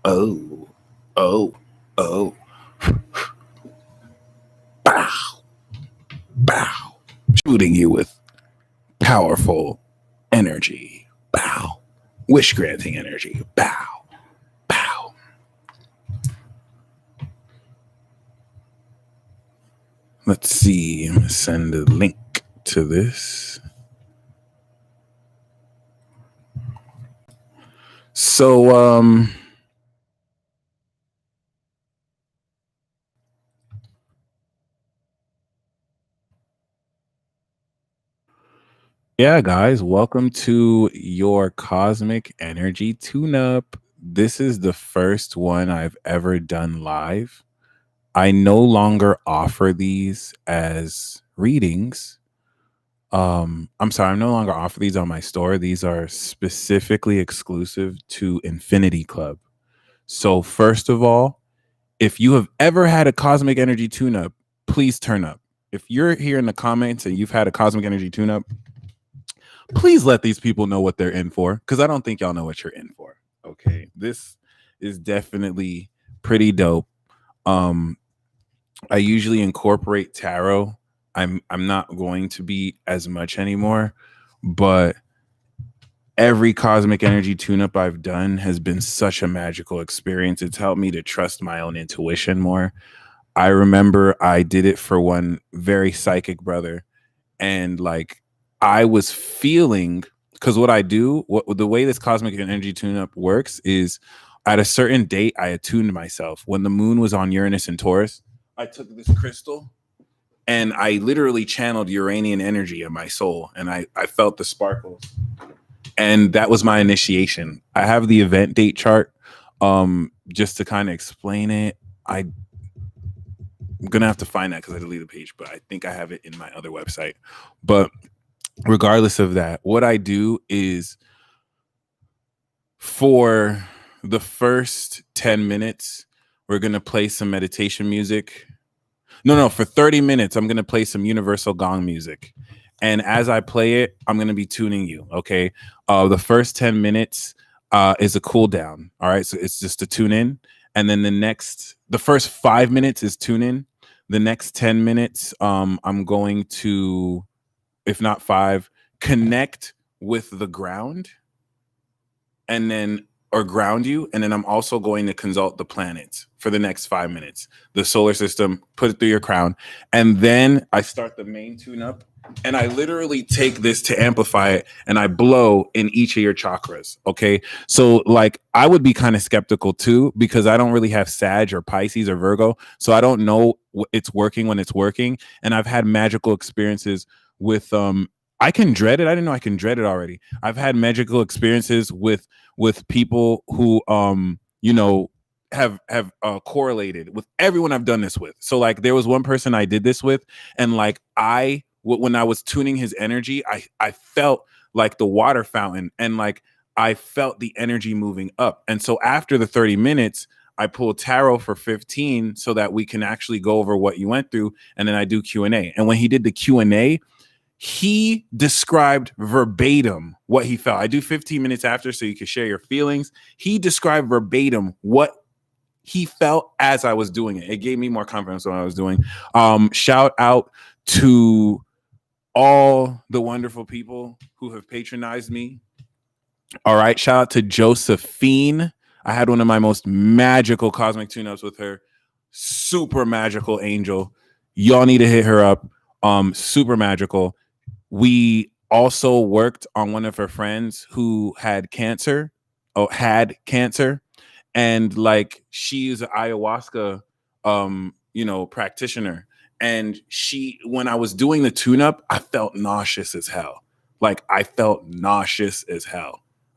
Oh, oh, oh. Bow, bow. Shooting you with powerful energy. Bow. Wish granting energy. Bow, bow. Let's see. I'm going to send a link to this. So, yeah, guys, welcome to your Cosmic Energy Tune-Up. This is the first one I've ever done live. I no longer offer these as readings. I'm sorry, I no longer offer these on my store. These are specifically exclusive to Infinity Club. So first of all, if you have ever had a Cosmic Energy Tune-Up, please turn up. If you're here in the comments and you've had a Cosmic Energy Tune-Up, please let these people know what they're in for, because I don't think y'all know what you're in for. Okay, this is definitely pretty dope. I usually incorporate tarot. I'm not going to be as much anymore, but every Cosmic Energy Tune-Up I've done has been such a magical experience. It's helped me to trust my own intuition more. I remember I did it for one very psychic brother, and like I was feeling, because what I do, the way this Cosmic Energy Tune-Up works is at a certain date, I attuned myself. When the moon was on Uranus and Taurus, I took this crystal and I literally channeled Uranian energy in my soul, and I felt the sparkles. And that was my initiation. I have the event date chart just to kind of explain it. I'm gonna have to find that because I deleted the page, but I think I have it in my other website. But regardless of that, what I do is for the first 10 minutes, we're gonna play some meditation music. No, for 30 minutes, I'm gonna play some universal gong music. And as I play it, I'm gonna be tuning you. Okay. The first 10 minutes is a cool down. All right. So it's just to tune in. And then the first 5 minutes is tune in. The next 10 minutes, I'm going to, if not 5, connect with the ground and then, or ground you. And then I'm also going to consult the planets for the next 5 minutes, the solar system, put it through your crown. And then I start the main tune up, and I literally take this to amplify it, and I blow in each of your chakras. Okay. So like I would be kind of skeptical too, because I don't really have Sag or Pisces or Virgo. So I don't know it's working when it's working. And I've had magical experiences with, I can dread it. I didn't know I can dread it already. I've had magical experiences with people who, have correlated with everyone I've done this with. So like there was one person I did this with, and like when I was tuning his energy, I felt like the water fountain, and like I felt the energy moving up. And so after the 30 minutes, I pulled tarot for 15 so that we can actually go over what you went through, and then I do Q&A. And when he did the Q&A, he described verbatim what he felt. I do 15 minutes after so you can share your feelings. He described verbatim what he felt as I was doing it. It gave me more confidence when I was doing. Shout out to all the wonderful people who have patronized me. All right. Shout out to Josephine. I had one of my most magical cosmic tune-ups with her. Super magical angel. Y'all need to hit her up. Super magical. We also worked on one of her friends who had cancer. And like she is an ayahuasca practitioner. And when I was doing the tune-up, I felt nauseous as hell.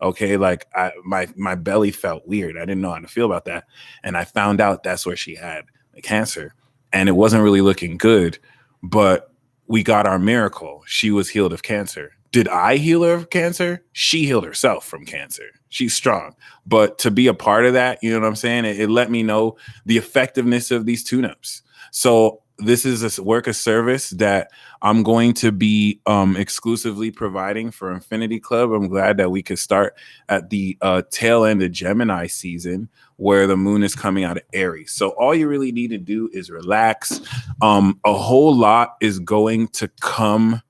Okay, like my belly felt weird. I didn't know how to feel about that. And I found out that's where she had the cancer. And it wasn't really looking good, but we got our miracle. She was healed of cancer. Did I heal her of cancer? She healed herself from cancer. She's strong. But to be a part of that, you know what I'm saying? It let me know the effectiveness of these tune-ups. So this is a work of service that I'm going to be exclusively providing for Infinity Club. I'm glad that we could start at the tail end of Gemini season, where the moon is coming out of Aries. So all you really need to do is relax. A whole lot is going to come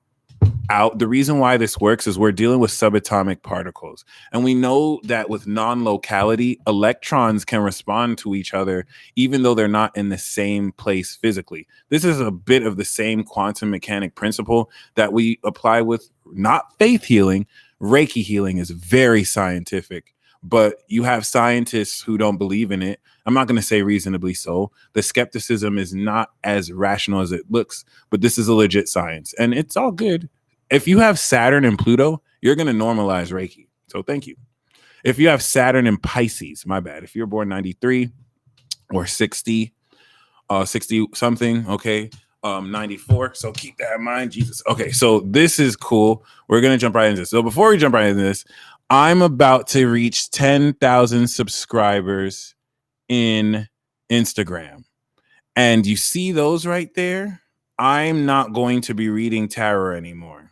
out. The reason why this works is we're dealing with subatomic particles. And we know that with non-locality, electrons can respond to each other even though they're not in the same place physically. This is a bit of the same quantum mechanic principle that we apply with not faith healing. Reiki healing is very scientific, but you have scientists who don't believe in it. I'm not going to say reasonably so. The skepticism is not as rational as it looks, but this is a legit science and it's all good. If you have Saturn and Pluto, you're going to normalize Reiki. So thank you. If you have Saturn and Pisces, my bad. If you're born 93 or 60 something, okay, 94. So keep that in mind, Jesus. Okay, so this is cool. We're going to jump right into this. So before we jump right into this, I'm about to reach 10,000 subscribers in Instagram. And you see those right there? I'm not going to be reading tarot anymore.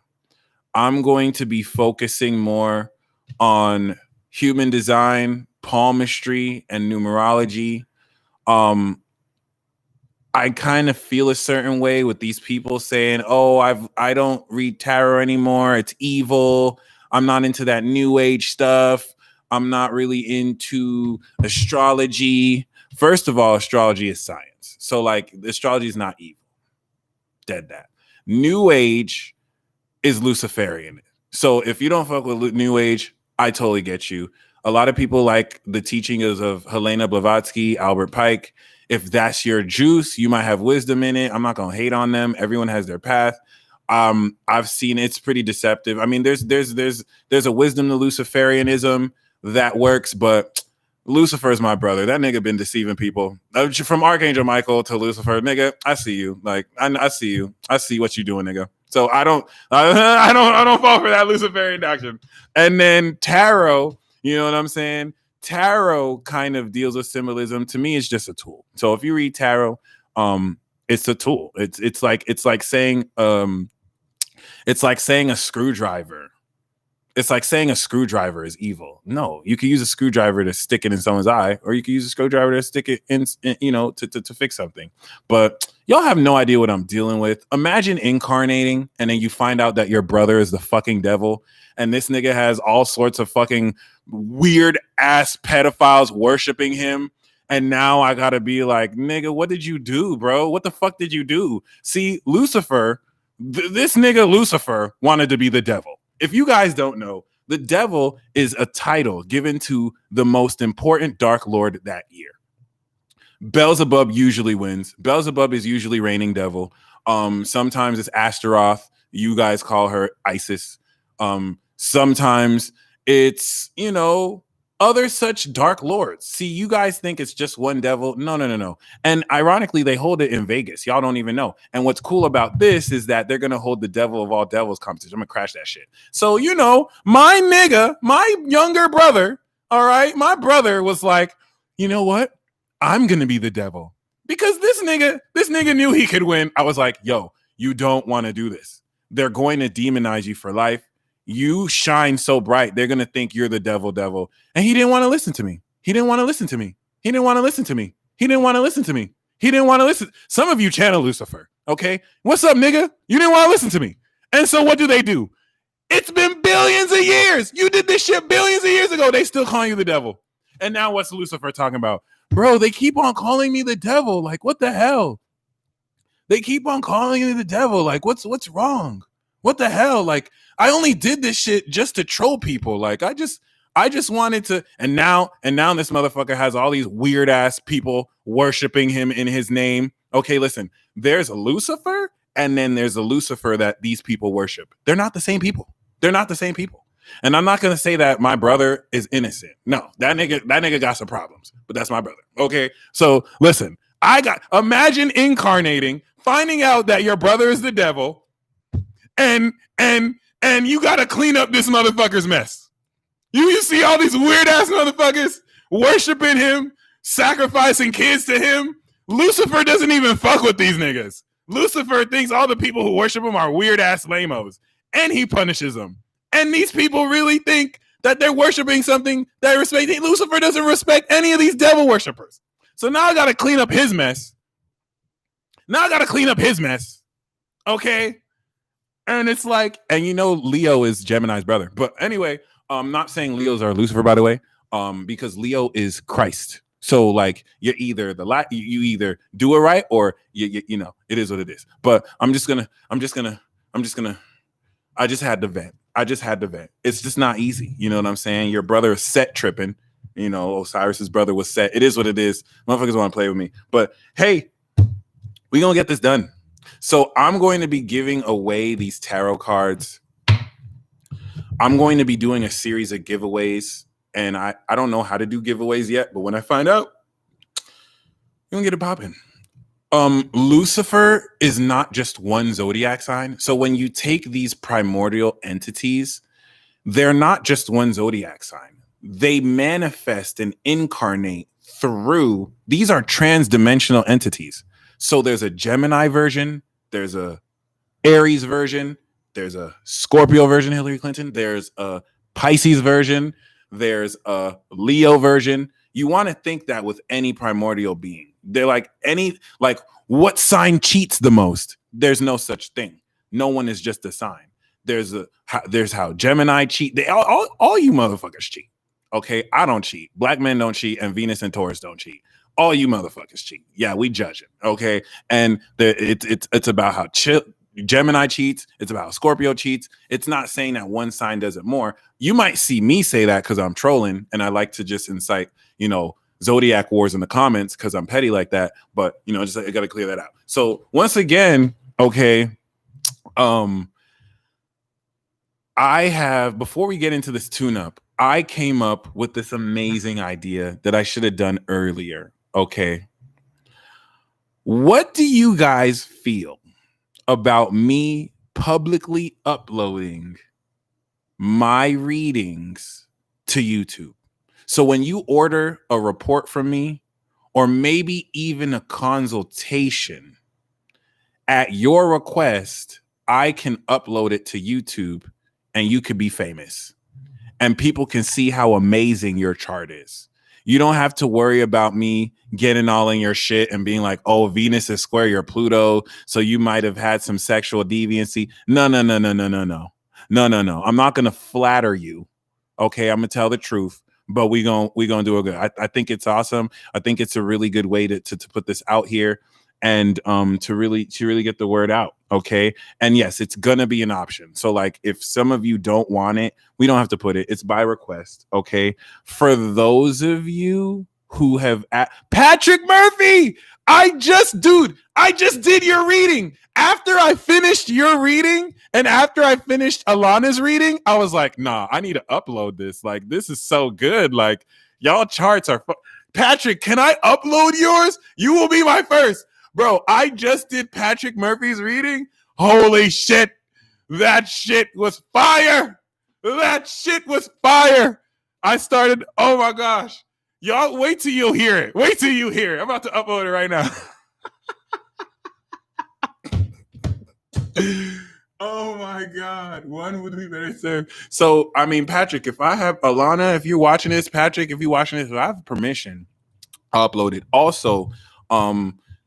I'm going to be focusing more on human design, palmistry, and numerology. I kind of feel a certain way with these people saying, "Oh, I don't read tarot anymore. It's evil. I'm not into that new age stuff. I'm not really into astrology." First of all, astrology is science. So like astrology is not evil. Dead that. New age is Luciferian. So if you don't fuck with New Age, I totally get you. A lot of people like the teachings of Helena Blavatsky, Albert Pike. If that's your juice, you might have wisdom in it. I'm not gonna hate on them. Everyone has their path. I've seen it's pretty deceptive. I mean, there's a wisdom to Luciferianism that works, but Lucifer is my brother. That nigga been deceiving people. From Archangel Michael to Lucifer, nigga, I see you. Like I see you. I see what you doing, nigga. So I don't fall for that Luciferian doctrine. And then tarot, you know what I'm saying? Tarot kind of deals with symbolism. To me, it's just a tool. So if you read tarot, it's a tool. It's like saying a screwdriver. It's like saying a screwdriver is evil. No, you can use a screwdriver to stick it in someone's eye, or you can use a screwdriver to stick it in to fix something. But y'all have no idea what I'm dealing with. Imagine incarnating and then you find out that your brother is the fucking devil, and this nigga has all sorts of fucking weird ass pedophiles worshiping him. And now I gotta be like, nigga, what did you do, bro? What the fuck did you do? See, Lucifer, this nigga Lucifer wanted to be the devil. If you guys don't know, the devil is a title given to the most important Dark Lord that year. Beelzebub usually wins. Beelzebub is usually reigning devil. Sometimes it's Astaroth. You guys call her Isis. Sometimes it's, other such dark lords. See, you guys think it's just one devil. No. And ironically, they hold it in Vegas. Y'all don't even know. And what's cool about this is that they're going to hold the devil of all devils competition. I'm going to crash that shit. So, my nigga, my younger brother, all right, my brother was like, you know what? I'm going to be the devil. Because this nigga knew he could win. I was like, yo, you don't want to do this. They're going to demonize you for life. You shine so bright, they're going to think you're the devil. And he didn't want to listen to me. He didn't want to listen to me. Some of you channel Lucifer, okay? What's up, nigga? You didn't want to listen to me. And so what do? It's been billions of years. You did this shit billions of years ago. They still calling you the devil. And now what's Lucifer talking about? Bro, they keep on calling me the devil. Like, what the hell? They keep on calling me the devil. Like, what's wrong? What the hell? Like, I only did this shit just to troll people. Like, I just wanted to, and now this motherfucker has all these weird ass people worshiping him in his name. Okay, listen, there's a Lucifer, and then there's a Lucifer that these people worship. They're not the same people. And I'm not gonna say that my brother is innocent. No, that nigga got some problems, but that's my brother. Okay, so listen, imagine incarnating, finding out that your brother is the devil, and you gotta clean up this motherfucker's mess. You see all these weird ass motherfuckers worshiping him, sacrificing kids to him. Lucifer doesn't even fuck with these niggas. Lucifer thinks all the people who worship him are weird ass lamos, and he punishes them. And these people really think that they're worshiping something that respects. Lucifer doesn't respect any of these devil worshipers. So now I got to clean up his mess. Okay. And it's like, and Leo is Gemini's brother. But anyway, I'm not saying Leos are Lucifer, by the way, because Leo is Christ. So like you're either you either do it right or you it is what it is. But I just had to vent. It's just not easy. You know what I'm saying? Your brother is Set tripping. Osiris's brother was Set. It is what it is. Motherfuckers want to play with me. But hey, we're going to get this done. So I'm going to be giving away these tarot cards. I'm going to be doing a series of giveaways. And I don't know how to do giveaways yet. But when I find out, you're going to get it popping. Lucifer is not just one zodiac sign. So when you take these primordial entities, they're not just one zodiac sign. They manifest and incarnate through, these are trans-dimensional entities. So there's a Gemini version, there's a Aries version, there's a Scorpio version, Hillary Clinton, there's a Pisces version, there's a Leo version. You want to think that with any primordial being. They're like what sign cheats the most? There's no such thing. No one is just a sign. There's how Gemini cheat. They all you motherfuckers cheat. Okay, I don't cheat. Black men don't cheat, and Venus and Taurus don't cheat. All you motherfuckers cheat. Yeah, we judge it. Okay, and it's about how Gemini cheats. It's about how Scorpio cheats. It's not saying that one sign does it more. You might see me say that because I'm trolling and I like to just incite, zodiac wars in the comments because I'm petty like that. But I got to clear that out. So once again, okay, before we get into this tune-up, I came up with this amazing idea that I should have done earlier. Okay. What do you guys feel about me publicly uploading my readings to YouTube? So when you order a report from me, or maybe even a consultation, at your request, I can upload it to YouTube and you could be famous. And people can see how amazing your chart is. You don't have to worry about me getting all in your shit and being like, oh, Venus is square your Pluto, so you might have had some sexual deviancy. No. I'm not going to flatter you. Okay, I'm going to tell the truth, but we gonna do it good. I think it's awesome. I think it's a really good way to put this out here and to really get the word out. Okay. And yes, it's gonna be an option. So like if some of you don't want it, we don't have to put it. It's by request. Okay. For those of you who have Patrick Murphy, I just did your reading. After I finished your reading and after I finished Alana's reading, I was like, nah, I need to upload this. Like, this is so good. Like, y'all charts are Patrick, can I upload yours? You will be my first. Bro, I just did Patrick Murphy's reading. Holy shit. That shit was fire. I started, oh my gosh. Y'all wait till you'll hear it. I'm about to upload it right now. Oh my God. One would be better served. So, I mean, Patrick, if I have Alana, if you're watching this, Patrick, if you're watching this, if I have permission, I'll upload it. Also,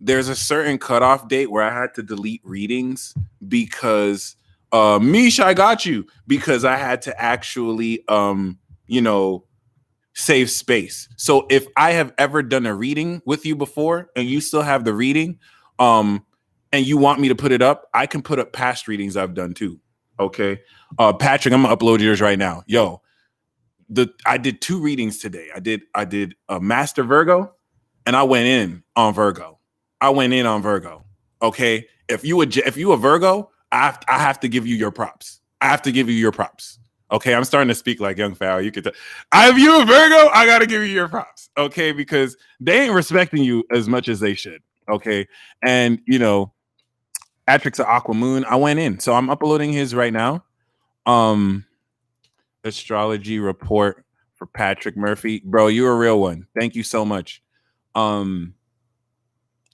there's a certain cutoff date where I had to delete readings because Mish, I got you, because I had to actually save space. So if I have ever done a reading with you before and you still have the reading, and you want me to put it up, I can put up past readings I've done too. Okay. Patrick, I'm gonna upload yours right now. Yo, I did 2 readings today. I did a Master Virgo and I went in on Virgo. Okay. If you a Virgo, I have to give you your props. Okay. I'm starting to speak like Young Fowl. You could tell. If you a Virgo, I got to give you your props. Okay. Because they ain't respecting you as much as they should. Okay. And Patrick's an Aqua Moon. I went in. So I'm uploading his right now. Astrology report for Patrick Murphy. Bro, you're a real one. Thank you so much.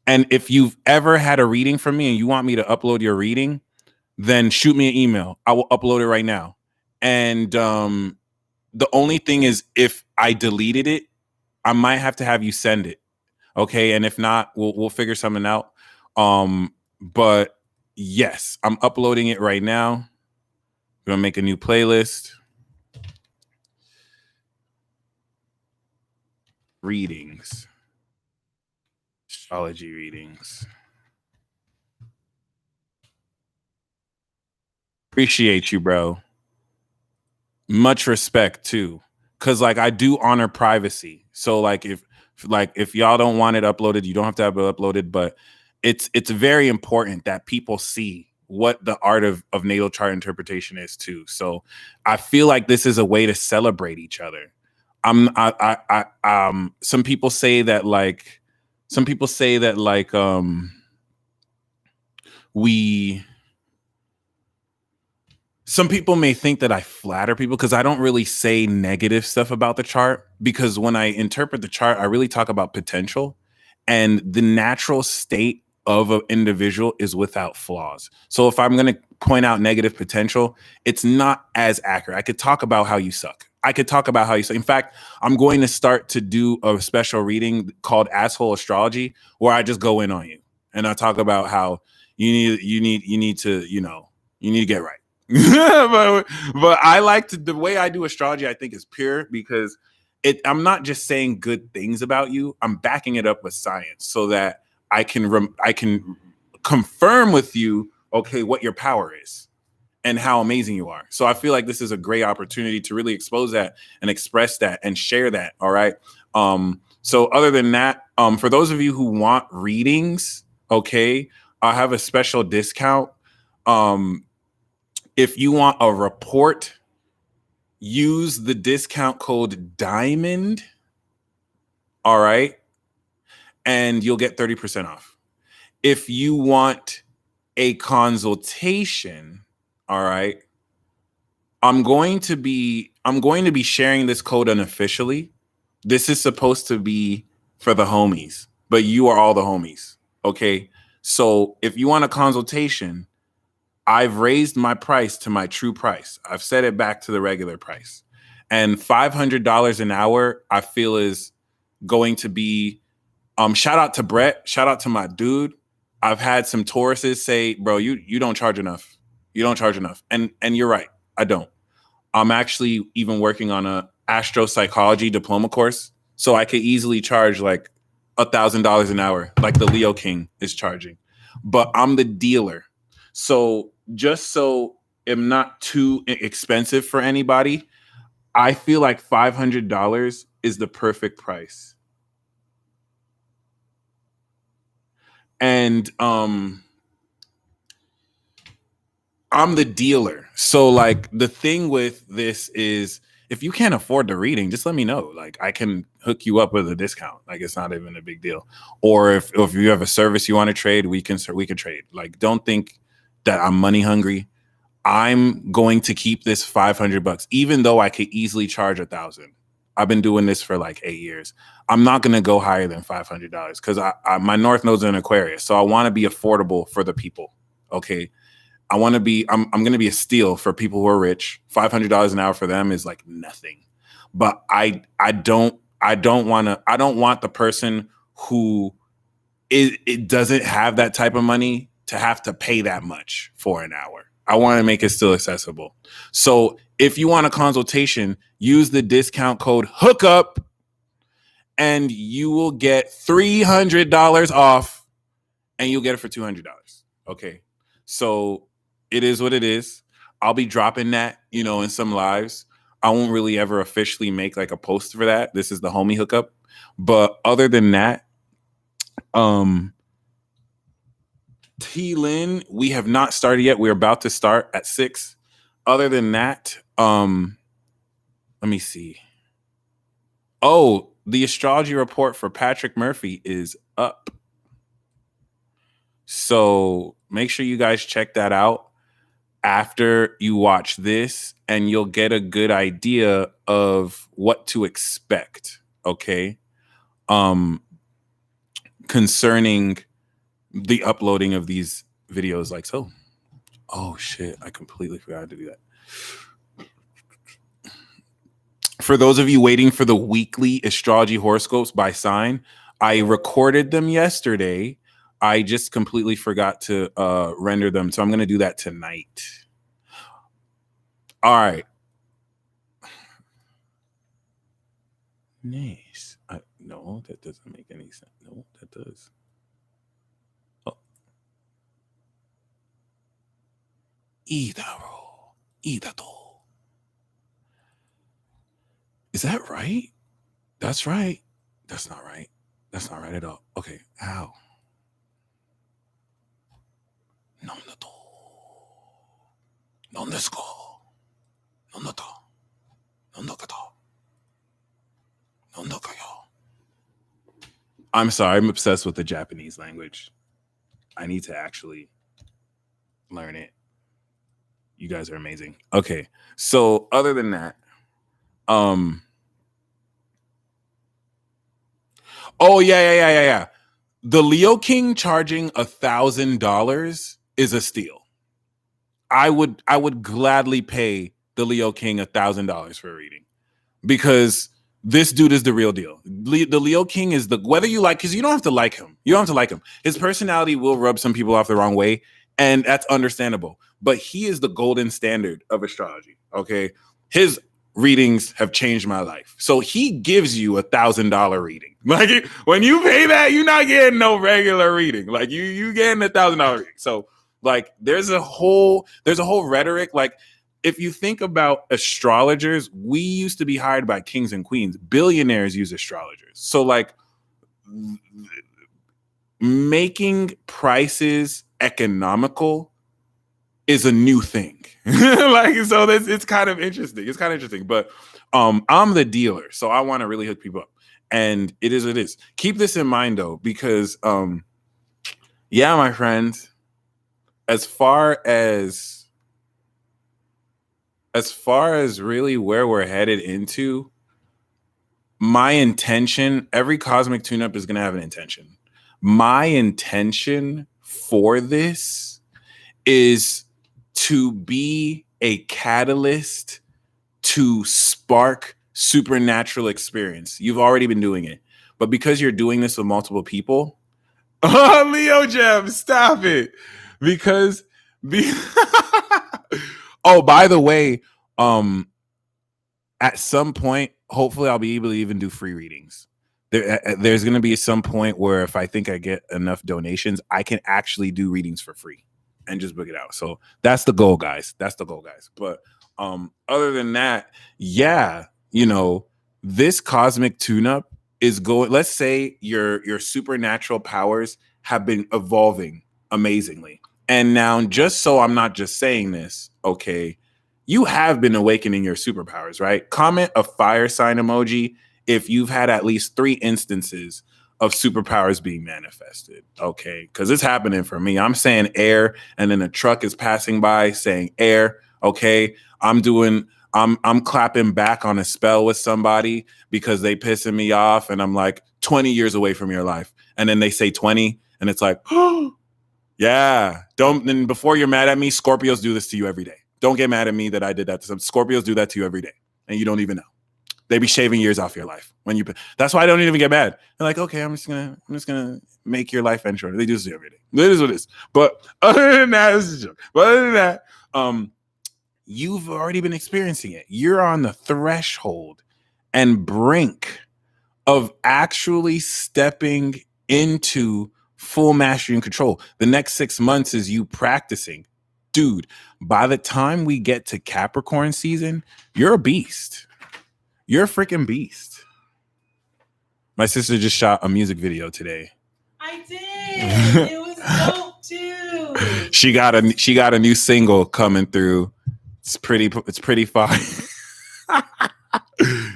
And if you've ever had a reading from me and you want me to upload your reading, then shoot me an email. I will upload it right now. And the only thing is, if I deleted it, I might have to have you send it. Okay. And if not, we'll figure something out. But yes, I'm uploading it right now. I'm gonna make a new playlist. Readings. Astrology readings. Appreciate you, bro. Much respect too. Cause like I do honor privacy. So like if y'all don't want it uploaded, you don't have to have it uploaded, but it's very important that people see what the art of natal chart interpretation is too. So I feel like this is a way to celebrate each other. Some people say that we some people may think that I flatter people because I don't really say negative stuff about the chart, because when I interpret the chart, I really talk about potential, and the natural state of an individual is without flaws. So if I'm going to point out negative potential, it's not as accurate. I could talk about how you suck. In fact, I'm going to start to do a special reading called Asshole Astrology, where I just go in on you and I talk about how you need to get right. but I like the way I do astrology, I think, is pure, because I'm not just saying good things about you. I'm backing it up with science so that I can confirm with you, okay, what your power is and how amazing you are. So I feel like this is a great opportunity to really expose that and express that and share that. All right. So other than that, for those of you who want readings, okay, I have a special discount. If you want a report, use the discount code DIAMOND. All right. And you'll get 30% off. If you want a consultation, all right, I'm going to be sharing this code unofficially. This is supposed to be for the homies, but you are all the homies. Okay. So if you want a consultation, I've raised my price to my true price. I've set it back to the regular price. And $500 an hour, I feel, is going to be, shout out to Brett, shout out to my dude. I've had some Tauruses say, bro, you don't charge enough. You don't charge enough. And you're right, I don't. I'm actually even working on a astropsychology diploma course, so I could easily charge like $1,000 an hour, like the Leo King is charging. But I'm the dealer. So just so I'm not too expensive for anybody, I feel like $500 is the perfect price. And I'm the dealer. So like the thing with this is, if you can't afford the reading, just let me know. Like I can hook you up with a discount. Like it's not even a big deal. Or if you have a service you want to trade, we can trade. Like don't think that I'm money hungry. I'm going to keep this $500, even though I could easily charge $1,000. I've been doing this for like 8 years. I'm not going to go higher than $500 because my North Node's in Aquarius. So I want to be affordable for the people. Okay. I'm going to be a steal for people who are rich. $500 an hour for them is like nothing. But I don't want the person who it doesn't have that type of money to have to pay that much for an hour. I want to make it still accessible. So if you want a consultation, use the discount code HOOKUP and you will get $300 off, and you'll get it for $200. Okay. So it is what it is. I'll be dropping that, in some lives. I won't really ever officially make like a post for that. This is the homie hookup. But other than that, T Lynn, we have not started yet. We're about to start at 6. Other than that, let me see. Oh, the astrology report for Patrick Murphy is up. So make sure you guys check that out after you watch this, and you'll get a good idea of what to expect. Okay. Concerning the uploading of these videos like so. Oh shit, I completely forgot to do that. For those of you waiting for the weekly astrology horoscopes by sign, I recorded them yesterday. I just completely forgot to render them. So I'm going to do that tonight. All right. Nice. No, that doesn't make any sense. No, that does. Oh. Idaro. Idato. Is that right? That's right. That's not right. That's not right at all. Okay. Ow. Nandato. Nandesko. Nandata. Nandakata. Nandakaya. I'm sorry. I'm obsessed with the Japanese language. I need to actually learn it. You guys are amazing. Okay. So other than that, oh yeah. The Leo King charging $1,000 is a steal. I would gladly pay the Leo King $1,000 for a reading because this dude is the real deal. The Leo King is whether you like, because you don't have to like him. You don't have to like him. His personality will rub some people off the wrong way, and that's understandable. But he is the golden standard of astrology. Okay, his readings have changed my life. So he gives you $1,000 reading. Like when you pay that, you're not getting no regular reading. Like you getting $1,000 reading. So like there's a whole rhetoric. Like if you think about astrologers, we used to be hired by kings and queens. Billionaires use astrologers. So like making prices economical is a new thing. Like so it's kind of interesting. It's kind of interesting. But I'm the dealer, so I want to really hook people up. And it is what it is. Keep this in mind though, because yeah, my friends, as far as really where we're headed into, my intention, every cosmic tune-up is going to have an intention. My intention for this is to be a catalyst to spark supernatural experience. You've already been doing it, but because you're doing this with multiple people, Leo Gem, stop it. Because oh, by the way, at some point, hopefully I'll be able to even do free readings. There's going to be some point where if I think I get enough donations, I can actually do readings for free and just book it out. So that's the goal, guys. That's the goal, guys. But other than that, yeah, this cosmic tune-up is going. Let's say your supernatural powers have been evolving amazingly. And now, just so I'm not just saying this, okay, you have been awakening your superpowers, right? Comment a fire sign emoji if you've had at least 3 instances of superpowers being manifested, okay? Because it's happening for me. I'm saying air, and then a truck is passing by saying air, okay? I'm clapping back on a spell with somebody because they pissing me off, and I'm like 20 years away from your life. And then they say 20, and it's like, oh, yeah. Then before you're mad at me, Scorpios do this to you every day. Don't get mad at me that I did that to some. Scorpios do that to you every day, and you don't even know. They be shaving years off your life when you. That's why I don't even get mad. They're like, okay, I'm just gonna make your life end shorter. They do this every day. It is what it is. But other than that, this is a joke. But other than that, you've already been experiencing it. You're on the threshold and brink of actually stepping into full mastery and control. The next 6 months is you practicing. Dude, by the time we get to Capricorn season, you're a beast. You're a freaking beast. My sister just shot a music video today. I did. It was dope too. She got a new single coming through. It's pretty fire.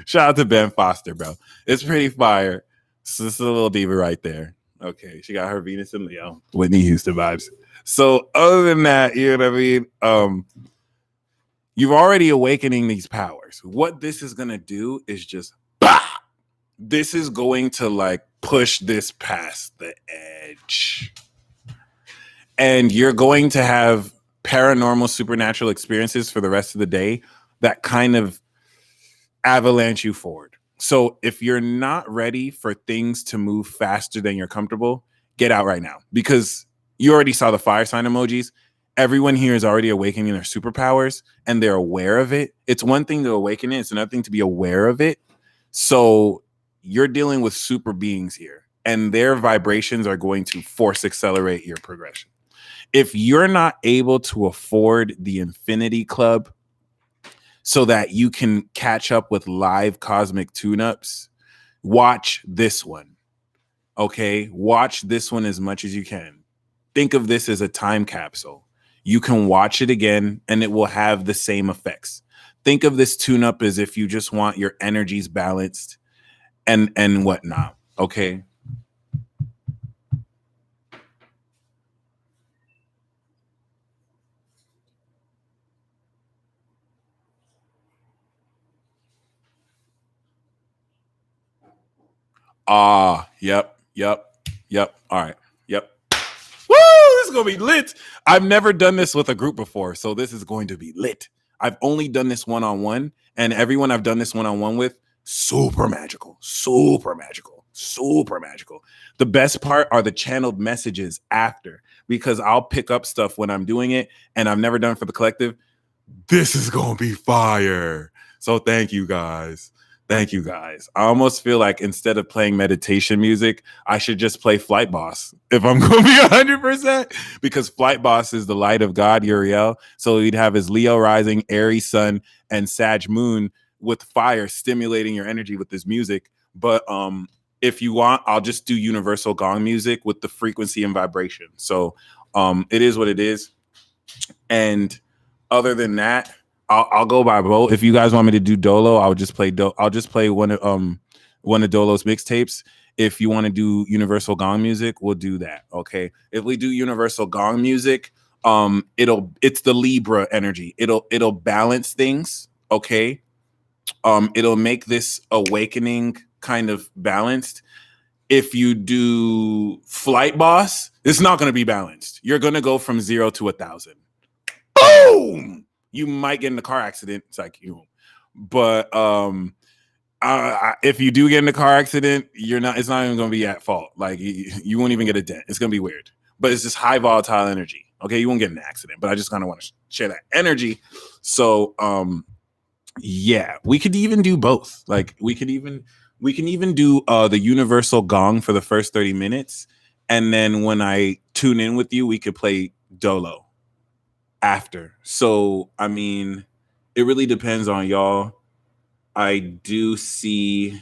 Shout out to Ben Foster, bro. It's pretty fire. So this is a little diva right there. Okay, she got her Venus and Leo, Whitney Houston vibes. So other than that, you know what I mean? You're already awakening these powers. What this is going to do is just, bah! This is going to like push this past the edge. And you're going to have paranormal supernatural experiences for the rest of the day that kind of avalanche you forward. So if you're not ready for things to move faster than you're comfortable, get out right now, because you already saw the fire sign emojis. Everyone here is already awakening their superpowers and they're aware of it. It's one thing to awaken it, it's another thing to be aware of it. So you're dealing with super beings here, and their vibrations are going to force accelerate your progression. If you're not able to afford the Infinity Club so that you can catch up with live cosmic tune-ups, watch this one. Okay? Watch this one as much as you can. Think of this as a time capsule. You can watch it again and it will have the same effects. Think of this tune-up as if you just want your energies balanced and whatnot. Okay? Yep. All right. Yep. Woo! This is gonna be lit. I've never done this with a group before, so this is going to be lit. I've only done this one-on-one, and everyone I've done this one-on-one with, super magical. The best part are the channeled messages after, because I'll pick up stuff when I'm doing it, and I've never done it for the collective. This is gonna be fire. So thank you guys. Thank you guys. I almost feel like instead of playing meditation music, I should just play Flight Boss if I'm going to be 100%, because Flight Boss is the light of God, Uriel. So he'd have his Leo rising, Aries sun, and Sag moon with fire stimulating your energy with this music. But if you want, I'll just do universal gong music with the frequency and vibration. So it is what it is. And other than that, I'll go by both. If you guys want me to do Dolo, I'll just play one of Dolo's mixtapes. If you want to do universal gong music, we'll do that. Okay. If we do universal gong music, it's the Libra energy. It'll balance things. Okay. It'll make this awakening kind of balanced. If you do Flight Boss, it's not going to be balanced. You're going to go from 0 to 1,000. Boom! You might get in a car accident. It's like, but if you do get in a car accident, it's not even going to be at fault. Like you won't even get a dent. It's going to be weird, but it's just high volatile energy. Okay. You won't get in an accident, but I just kind of want to share that energy. So, yeah, we could even do both. Like we can even do the universal gong for the first 30 minutes. And then when I tune in with you, we could play Dolo after. So, I mean, it really depends on y'all. I do see.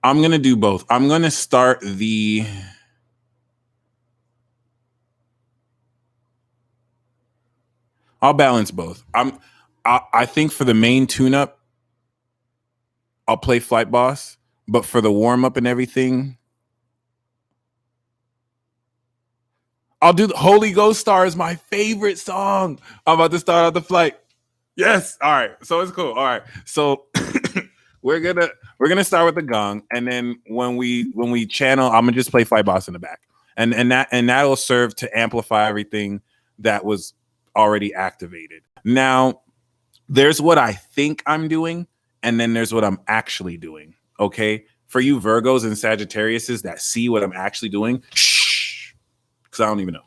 I'm going to do both. I'm going to start I'll balance both. I think for the main tune-up, I'll play Flight Boss. But for the warm-up and everything, I'll do the Holy Ghost Star is my favorite song. I'm about to start out the flight. Yes. All right. So it's cool. All right. So we're gonna start with the gong, and then when we channel, I'm gonna just play Flight Boss in the back, and that will serve to amplify everything that was already activated. Now, there's what I think I'm doing, and then there's what I'm actually doing. Okay. For you Virgos and Sagittariuses that see what I'm actually doing, shh, because I don't even know.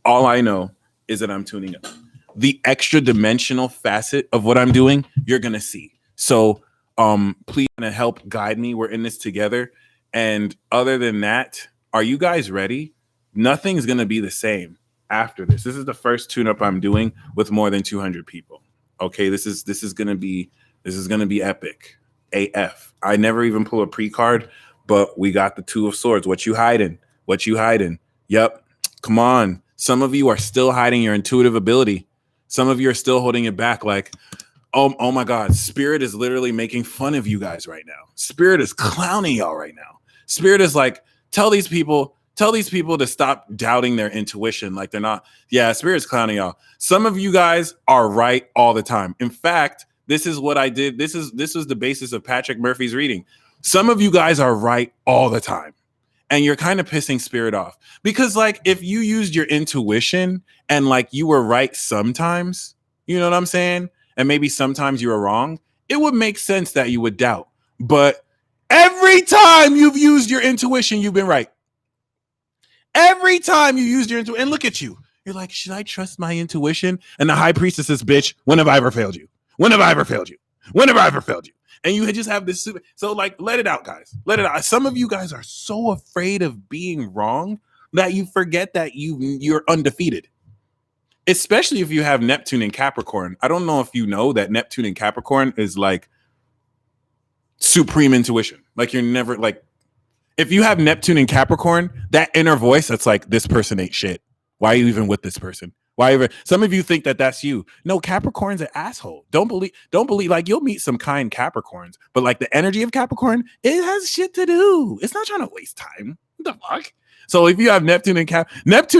All I know is that I'm tuning up. The extra dimensional facet of what I'm doing, you're gonna see. So please help guide me. We're in this together. And other than that, are you guys ready? Nothing's gonna be the same after this. This is the first tune-up I'm doing with more than 200 people. Okay, this is gonna be epic. AF. I never even pull a pre-card, but we got the Two of Swords. What you hiding? Yep. Come on. Some of you are still hiding your intuitive ability. Some of you are still holding it back. Like, oh my God. Spirit is literally making fun of you guys right now. Spirit is clowning y'all right now. Spirit is like, tell these people to stop doubting their intuition. Like they're not. Yeah, Spirit's clowning y'all. Some of you guys are right all the time. In fact, this is what I did. This was the basis of Patrick Murphy's reading. Some of you guys are right all the time. and you're kind of pissing spirit off. Because like if you used your intuition and like you were right sometimes, you know what I'm saying? And maybe sometimes you were wrong, it would make sense that you would doubt. But every time you've used your intuition, you've been right. Every time you used your intuition, and look at you. You're like, should I trust my intuition? And the high priestess says, bitch, when have I ever failed you? When have I ever failed you? When have I ever failed you? And you just have this super. So like, let it out, guys. Let it out. Some of you guys are so afraid of being wrong that you forget that you're undefeated. Especially if you have Neptune in Capricorn. I don't know if you know that Neptune in Capricorn is like supreme intuition. Like you're never like, if you have Neptune in Capricorn, that inner voice that's like, this person ain't shit. Why are you even with this person? Why even? Some of you think that that's you. No, Capricorn's an asshole. Don't believe. Like you'll meet some kind Capricorns, but like the energy of Capricorn, it has shit to do. It's not trying to waste time. What the fuck? So if you have Neptune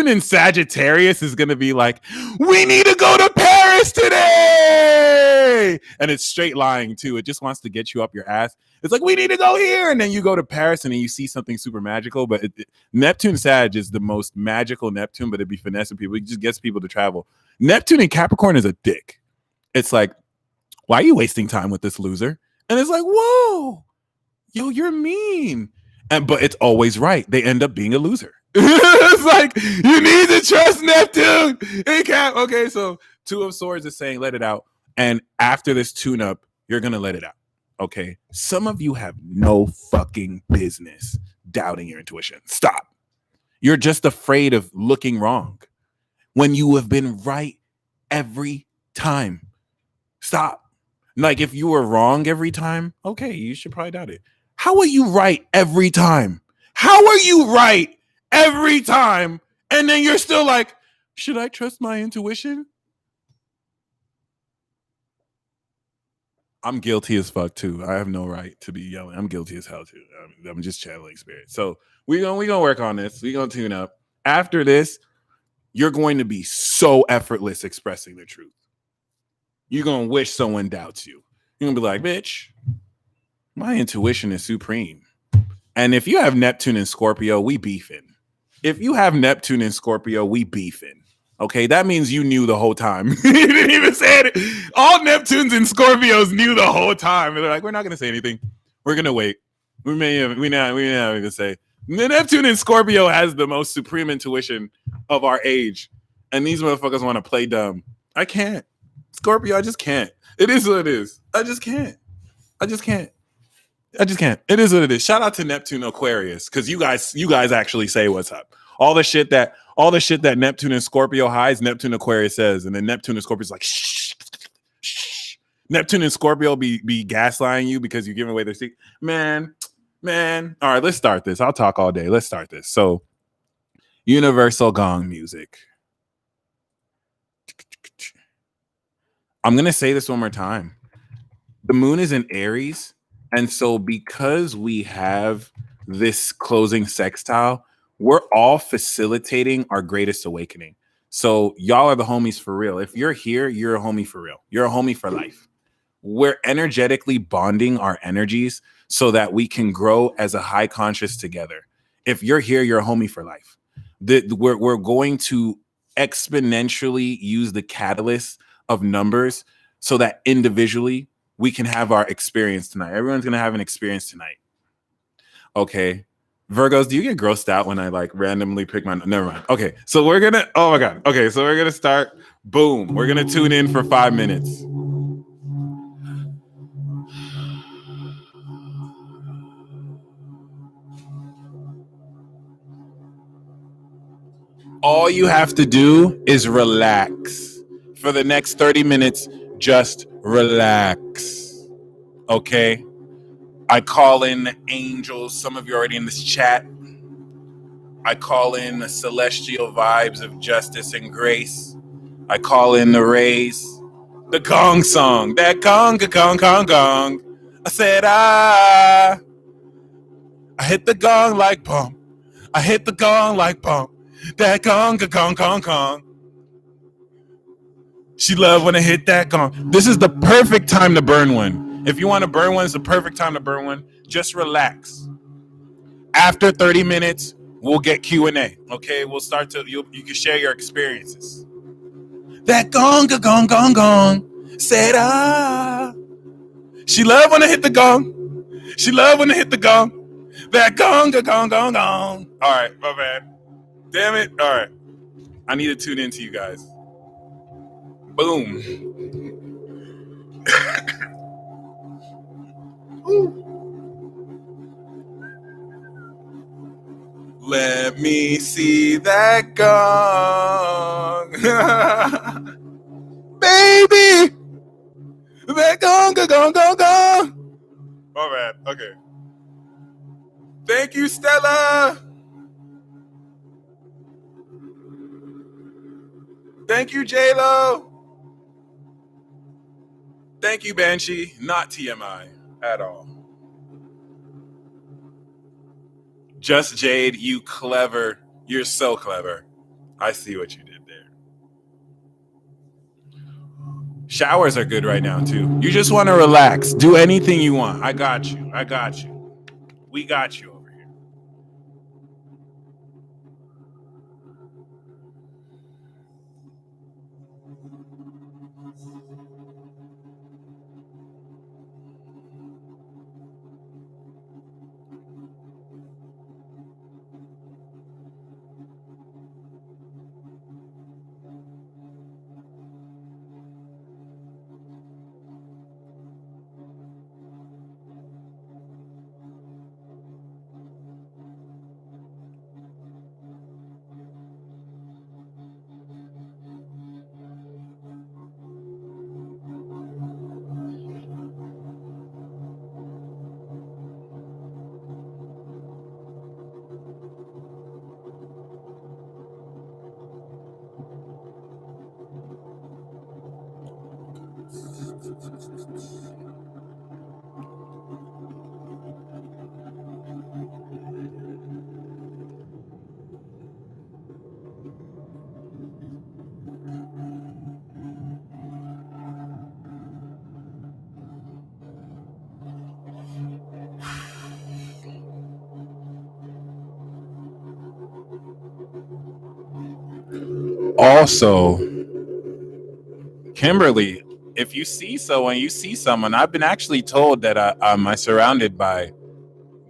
in Sagittarius is going to be like, we need to go to Paris today. And it's straight lying too. It just wants to get you up your ass. It's like, we need to go here. And then you go to Paris and then you see something super magical. But Neptune Sag is the most magical Neptune, but it'd be finessing people. It just gets people to travel. Neptune in Capricorn is a dick. It's like, why are you wasting time with this loser? And it's like, whoa, yo, you're mean. But it's always right. They end up being a loser. It's like, you need to trust Neptune. Okay, so Two of Swords is saying, let it out. And after this tune-up, you're going to let it out. Okay? Some of you have no fucking business doubting your intuition. Stop. You're just afraid of looking wrong when you have been right every time. Stop. Like, if you were wrong every time, okay, you should probably doubt it. How are you right every time? How are you right every time? And then you're still like, should I trust my intuition? I'm guilty as fuck too. I have no right to be yelling. I'm guilty as hell too. I'm just channeling spirit. So we're gonna work on this. We're gonna tune up. After this, you're going to be so effortless expressing the truth. You're gonna wish someone doubts you. You're gonna be like, bitch, my intuition is supreme. And if you have Neptune in Scorpio, we beefing. If you have Neptune in Scorpio, we beefing. Okay, that means you knew the whole time. You didn't even say it. All Neptunes and Scorpios knew the whole time. And they're like, we're not going to say anything. We're going to wait. We not even say. The Neptune in Scorpio has the most supreme intuition of our age. And these motherfuckers want to play dumb. I can't. Scorpio, I just can't. It is what it is. I just can't. It is what it is. Shout out to Neptune Aquarius, because you guys actually say what's up. All the shit that Neptune and Scorpio hides, Neptune Aquarius says, and then Neptune and Scorpio is like, shh. Neptune and Scorpio be gaslighting you because you're giving away their secret. Man. All right, let's start this. I'll talk all day. Let's start this. So, universal gong music. I'm gonna say this one more time. The moon is in Aries. And so because we have this closing sextile, we're all facilitating our greatest awakening. So y'all are the homies for real. If you're here, you're a homie for real. You're a homie for life. We're energetically bonding our energies so that we can grow as a high conscious together. If you're here, you're a homie for life. We're going to exponentially use the catalyst of numbers so that individually we can have our experience tonight. Everyone's going to have an experience tonight. Okay. Virgos, do you get grossed out when I like randomly pick my... Never mind. Okay. So we're going to... Oh my God. Okay. So we're going to start. Boom. We're going to tune in for 5 minutes. All you have to do is relax. For the next 30 minutes, just relax. Okay? I call in the angels. Some of you are already in this chat. I call in the celestial vibes of justice and grace. I call in the rays. The gong song. That gong, gong, gong, gong. I said, I hit the gong like bump. I hit the gong like bump. That gong, gong, gong, gong. She loved when I hit that gong. This is the perfect time to burn one. If you want to burn one, it's the perfect time to burn one. Just relax. After 30 minutes, we'll get Q&A. Okay, we'll start to you can share your experiences. That gong, gong, gong, gong. Said ah. She love when I hit the gong. She love when I hit the gong. That gong, gong, gong, gong. All right, my bad. Damn it. All right. I need to tune into you guys. Boom. Let me see that gong. Baby. That gong, gong, gong, gong. My bad. Okay. Thank you, Stella. Thank you, J-Lo. Thank you, Banshee. Not TMI at all. Just Jade, you clever. You're so clever. I see what you did there. Showers are good right now, too. You just want to relax. Do anything you want. I got you. I got you. We got you over here. Also, Kimberly, if you see someone, I've been actually told that I'm surrounded by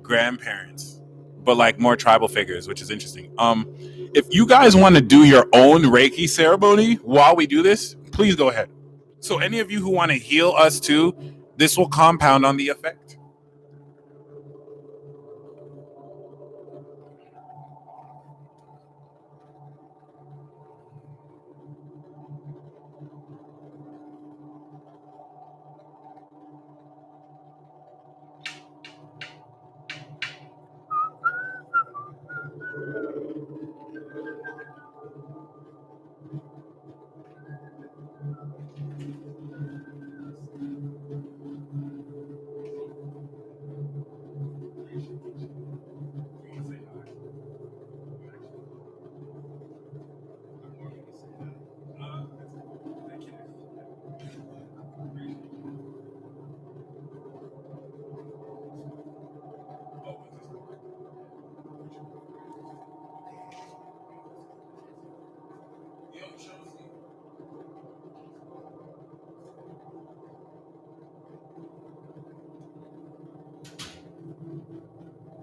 grandparents, but like more tribal figures, which is interesting. If you guys want to do your own Reiki ceremony while we do this, please go ahead. So any of you who want to heal us too, this will compound on the effect.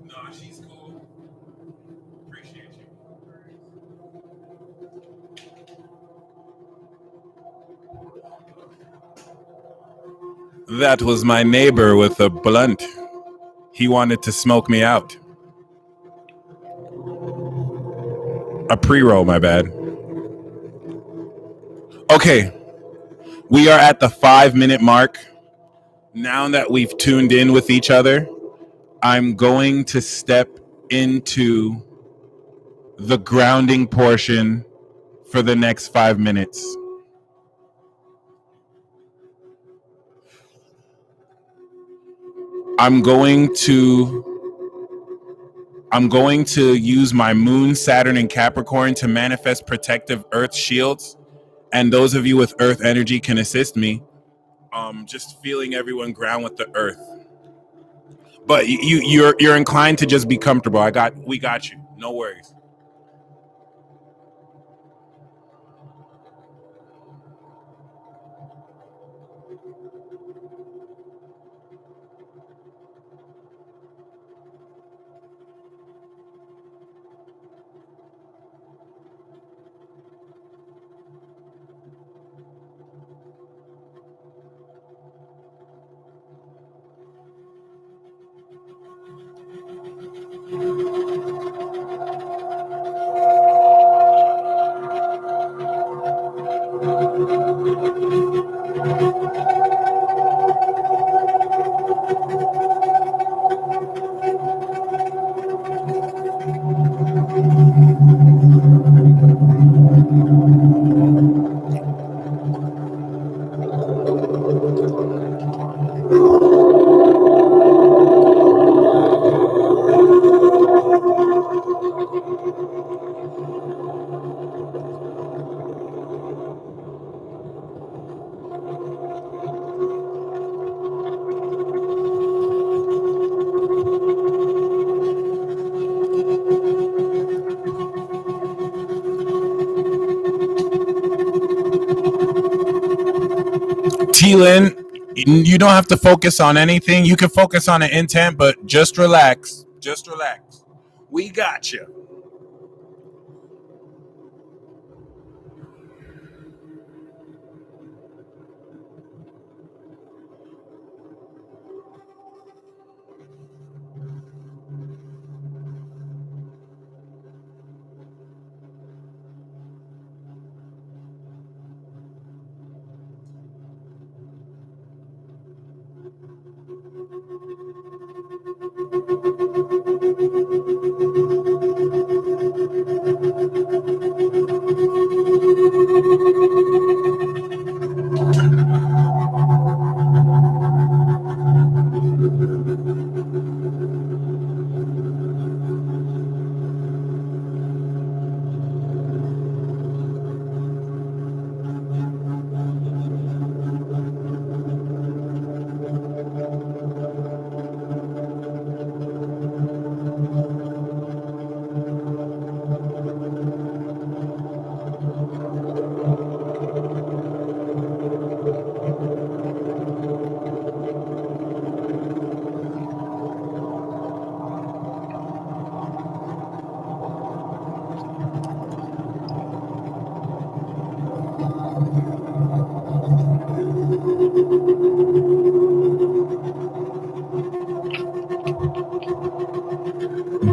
No, she's cool. Appreciate you. That was my neighbor with a blunt. He wanted to smoke me out. A pre-roll, my bad. Okay, we are at the 5-minute mark. Now that we've tuned in with each other, I'm going to step into the grounding portion for the next 5 minutes. I'm going to use my moon, Saturn, and Capricorn to manifest protective earth shields. And those of you with earth energy can assist me. Just feeling everyone ground with the earth. But you're inclined to just be comfortable. We got you. No worries. T-Lin, you don't have to focus on anything. You can focus on an intent, but just relax. Just relax. We got you.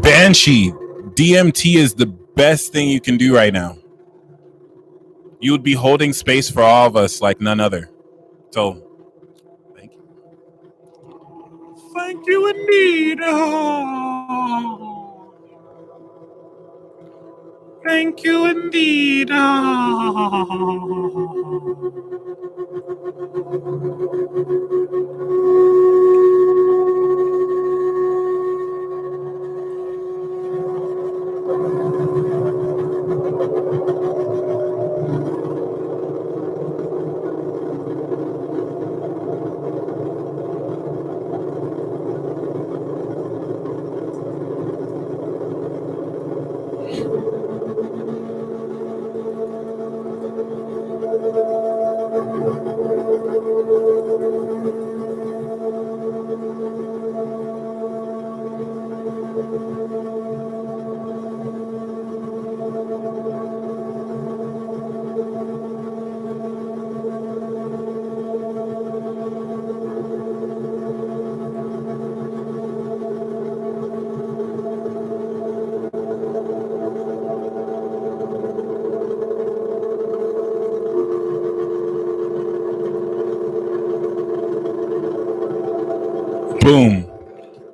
Banshee, DMT is the best thing you can do right now. You would be holding space for all of us like none other. So, thank you. Thank you indeed. Oh. Thank you indeed. Oh. Boom.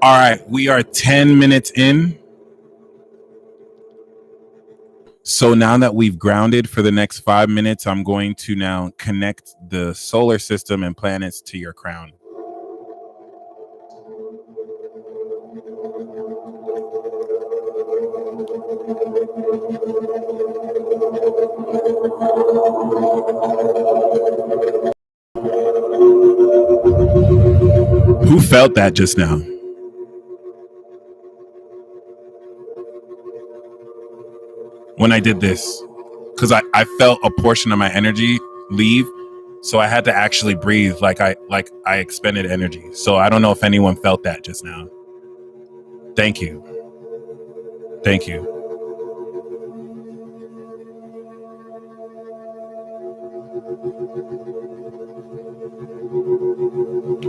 All right, we are 10 minutes in. So now that we've grounded for the next 5 minutes, I'm going to now connect the solar system and planets to your crown. Who felt that just now? when I did this, because I felt a portion of my energy leave, so I had to actually breathe like I expended energy. So I don't know if anyone felt that just now. Thank you. Thank you.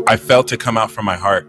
I felt it come out from my heart.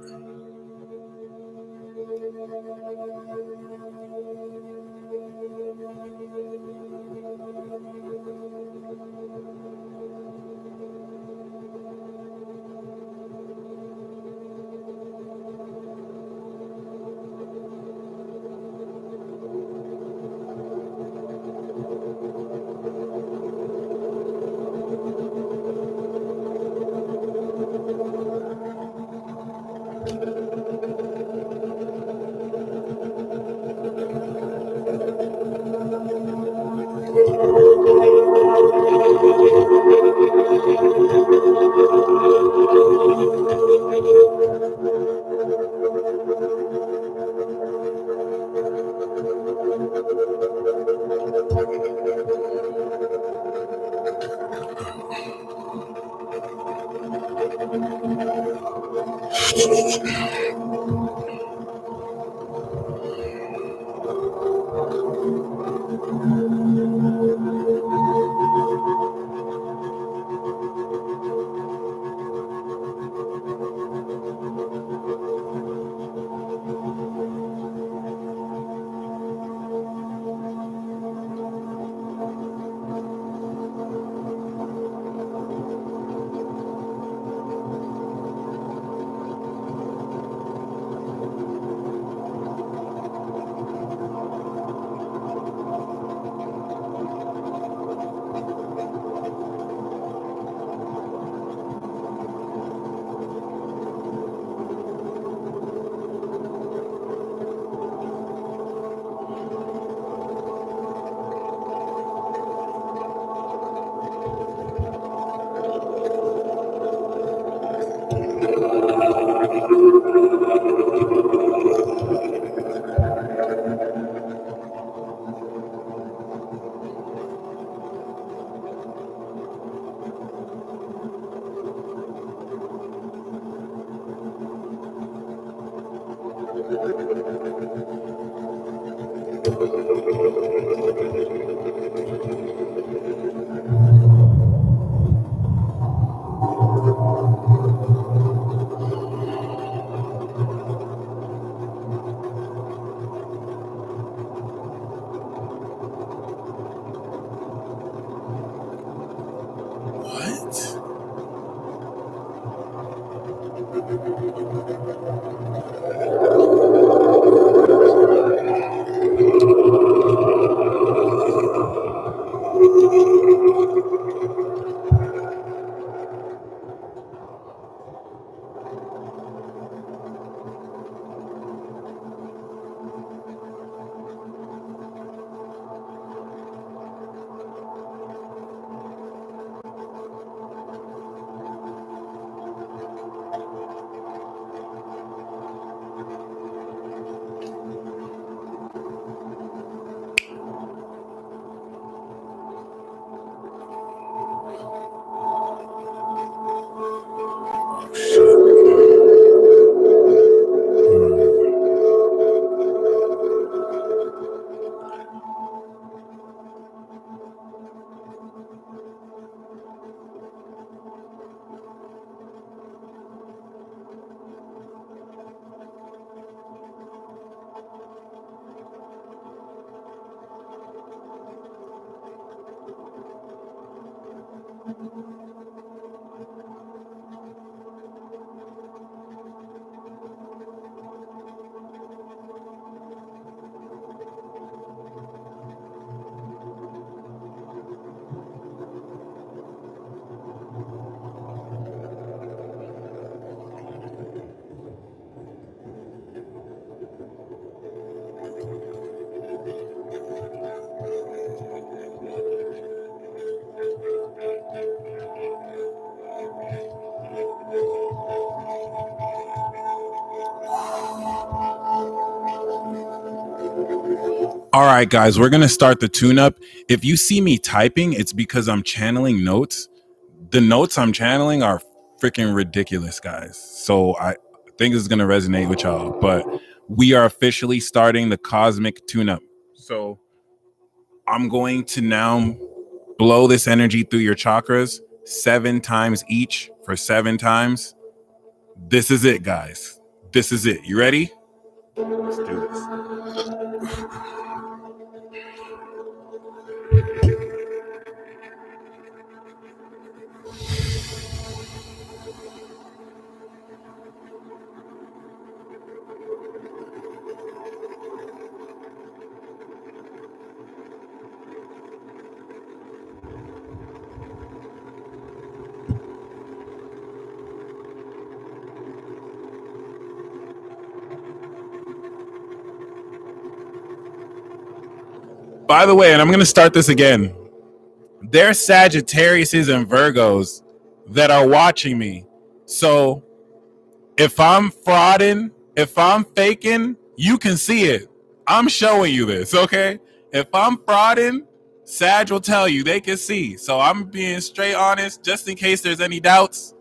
What? All right, guys, we're going to start the tune-up. If you see me typing, it's because I'm channeling notes. The notes I'm channeling are freaking ridiculous, guys. So I think this is going to resonate with y'all. But we are officially starting the cosmic tune-up. So I'm going to now blow this energy through your chakras 7 times each for 7 times. This is it, guys. This is it. You ready? Let's do this. By the way, and I'm going to start this again. There's Sagittariuses and Virgos that are watching me. So if I'm frauding, if I'm faking, you can see it. I'm showing you this, okay? If I'm frauding, Sag will tell you. They can see. So I'm being straight honest, just in case there's any doubts.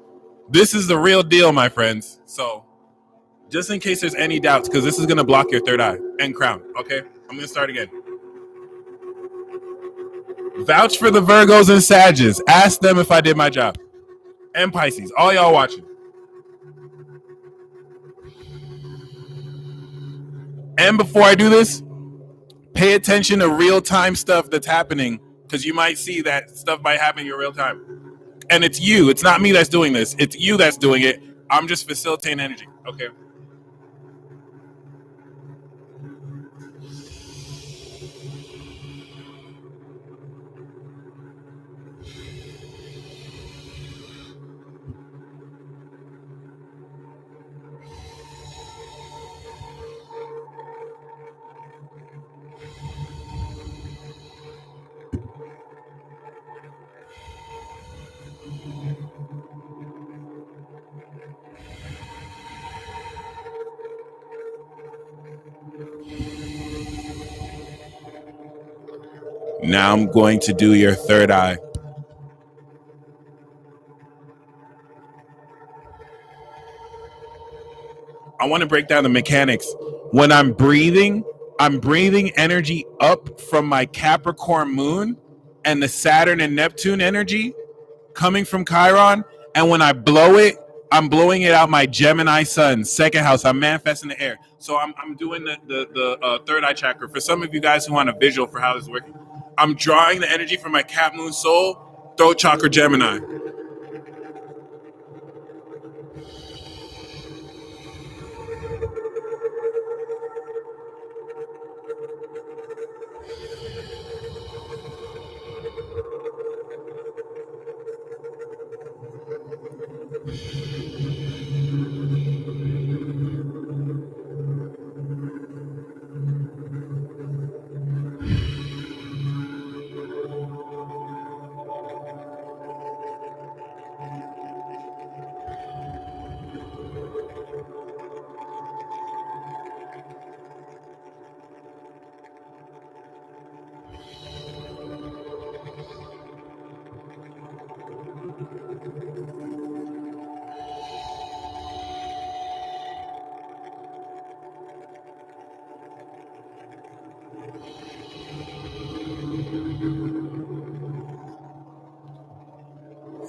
This is the real deal, my friends. So just in case there's any doubts, because this is going to block your third eye and crown, okay? I'm going to start again. Vouch for the Virgos and Sages. Ask them if I did my job. And Pisces, all y'all watching. And before I do this, pay attention to real-time stuff that's happening, because you might see that stuff might happen in real time. And it's you. It's not me that's doing this. It's you that's doing it. I'm just facilitating energy. Okay. Now I'm going to do your third eye. I want to break down the mechanics. When I'm breathing energy up from my Capricorn moon and the Saturn and Neptune energy coming from Chiron. And when I blow it, I'm blowing it out my Gemini sun, second house. I'm manifesting the air. So I'm doing the third eye chakra. For some of you guys who want a visual for how this is working, I'm drawing the energy from my Cap Moon Soul, throat chakra, Gemini.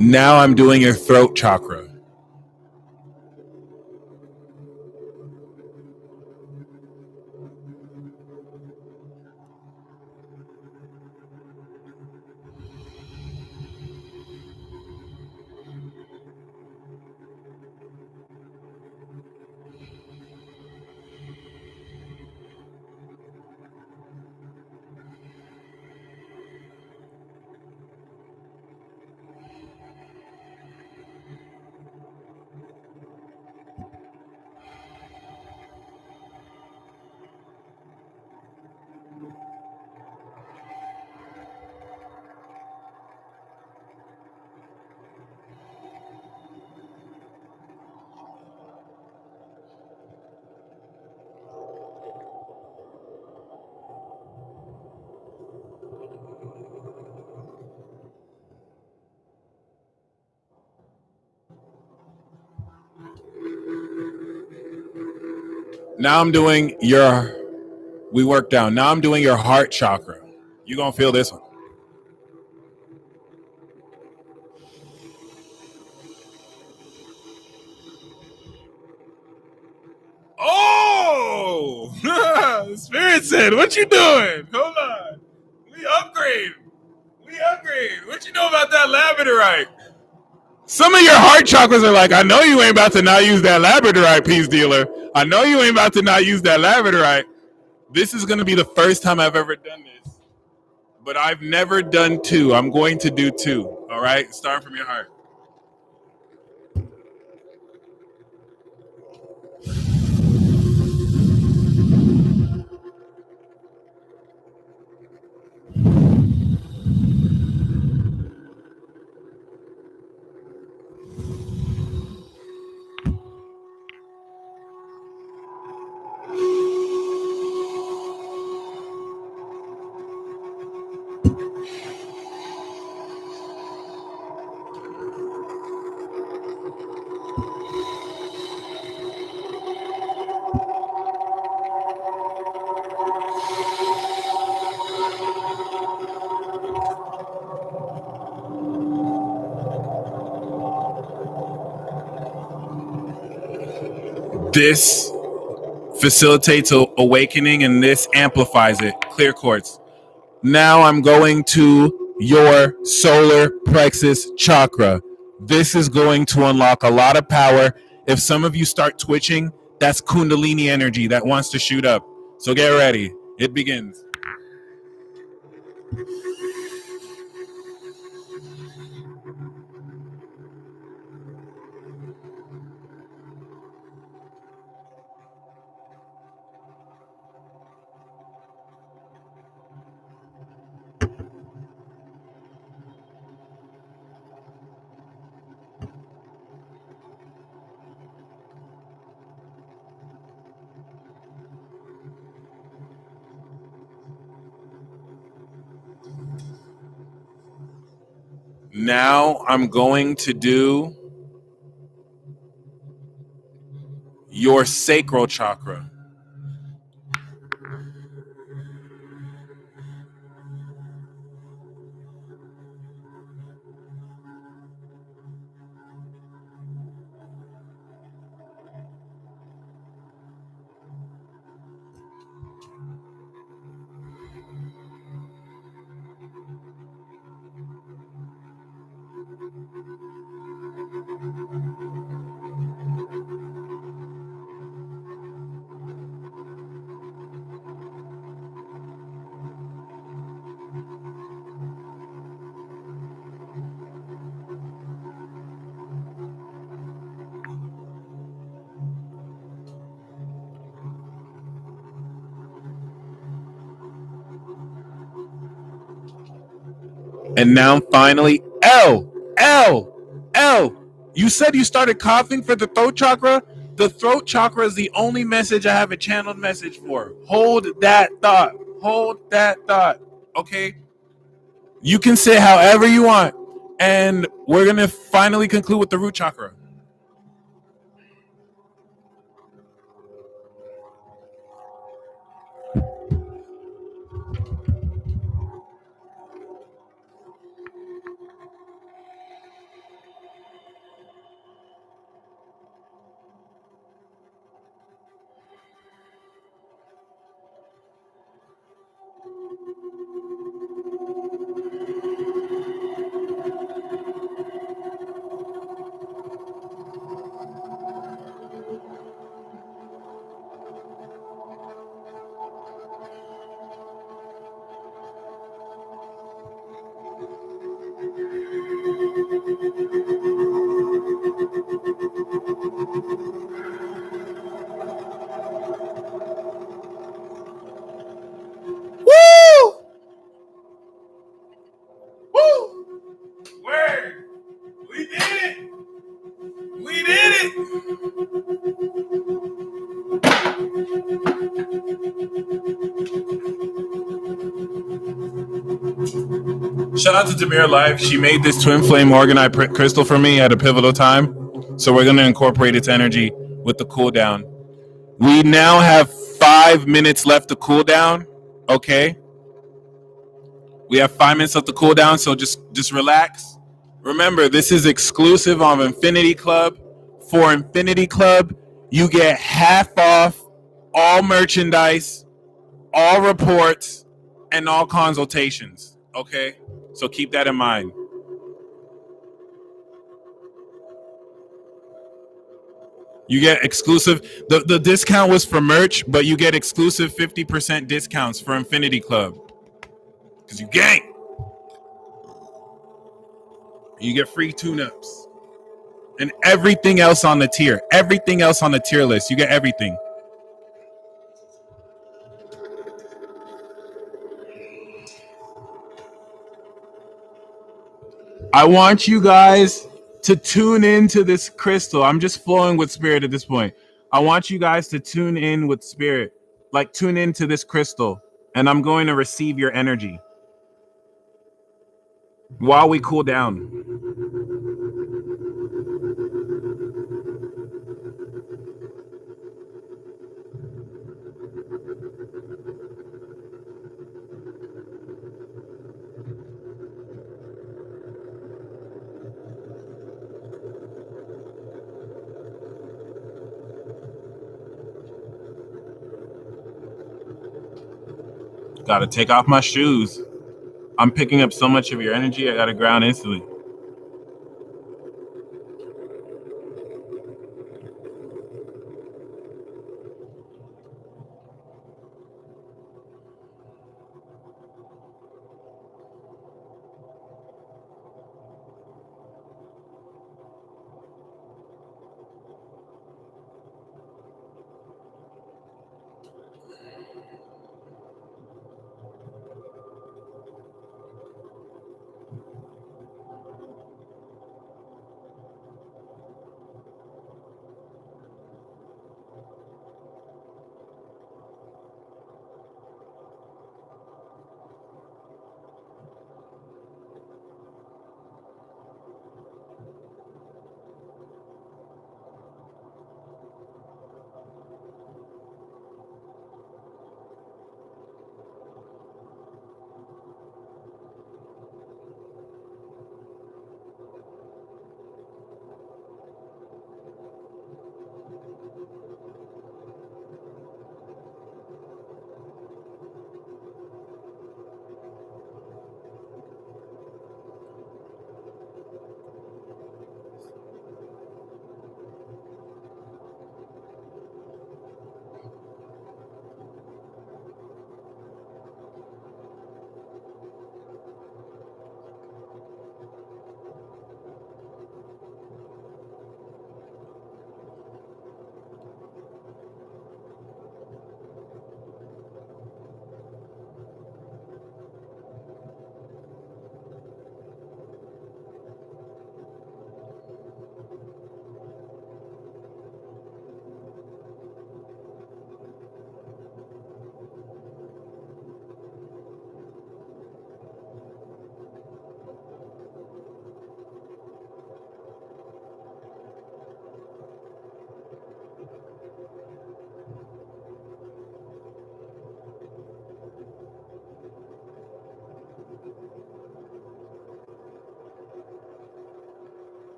Now I'm doing your throat chakra. Now I'm doing your. We work down. Now I'm doing your heart chakra. You're gonna feel this one. Oh, Spirit said, "What you doing? Hold on, we upgrade. We upgrade. What you know about that labradorite?" Some of your heart chakras are like, "I know you ain't about to not use that labradorite, peace dealer. I know you ain't about to not use that labradorite." This is gonna be the first time I've ever done this, but I've never done two. I'm going to do two. All right, starting from your heart. This facilitates awakening, and this amplifies it. Clear quartz. Now I'm going to your solar plexus chakra. This is going to unlock a lot of power. If some of you start twitching, that's Kundalini energy that wants to shoot up. So get ready. It begins. Now I'm going to do your sacral chakra. And now finally, L. You said you started coughing for the throat chakra. The throat chakra is the only message I have a channeled message for. Hold that thought. Hold that thought. Okay? You can say however you want. And we're going to finally conclude with the root chakra. Woo! Woo! Word! We did it! We did it! Shout out to Demir Live. She made this twin flame organite crystal for me at a pivotal time. So we're going to incorporate its energy with the cool down. We now have 5 minutes left to cool down. Okay. We have 5 minutes left to cool down, so just relax. Remember, this is exclusive on Infinity Club. For Infinity Club, you get half off all merchandise, all reports, and all consultations. Okay? So keep that in mind. You get exclusive. The discount was for merch, but you get exclusive 50% discounts for Infinity Club. Because you gang. You get free tune-ups. And everything else on the tier. Everything else on the tier list. You get everything. I want you guys to tune into this crystal. I'm just flowing with spirit at this point. I want you guys to tune in with spirit. Like tune into this crystal. And I'm going to receive your energy while we cool down. Gotta take off my shoes. I'm picking up so much of your energy, I gotta ground instantly.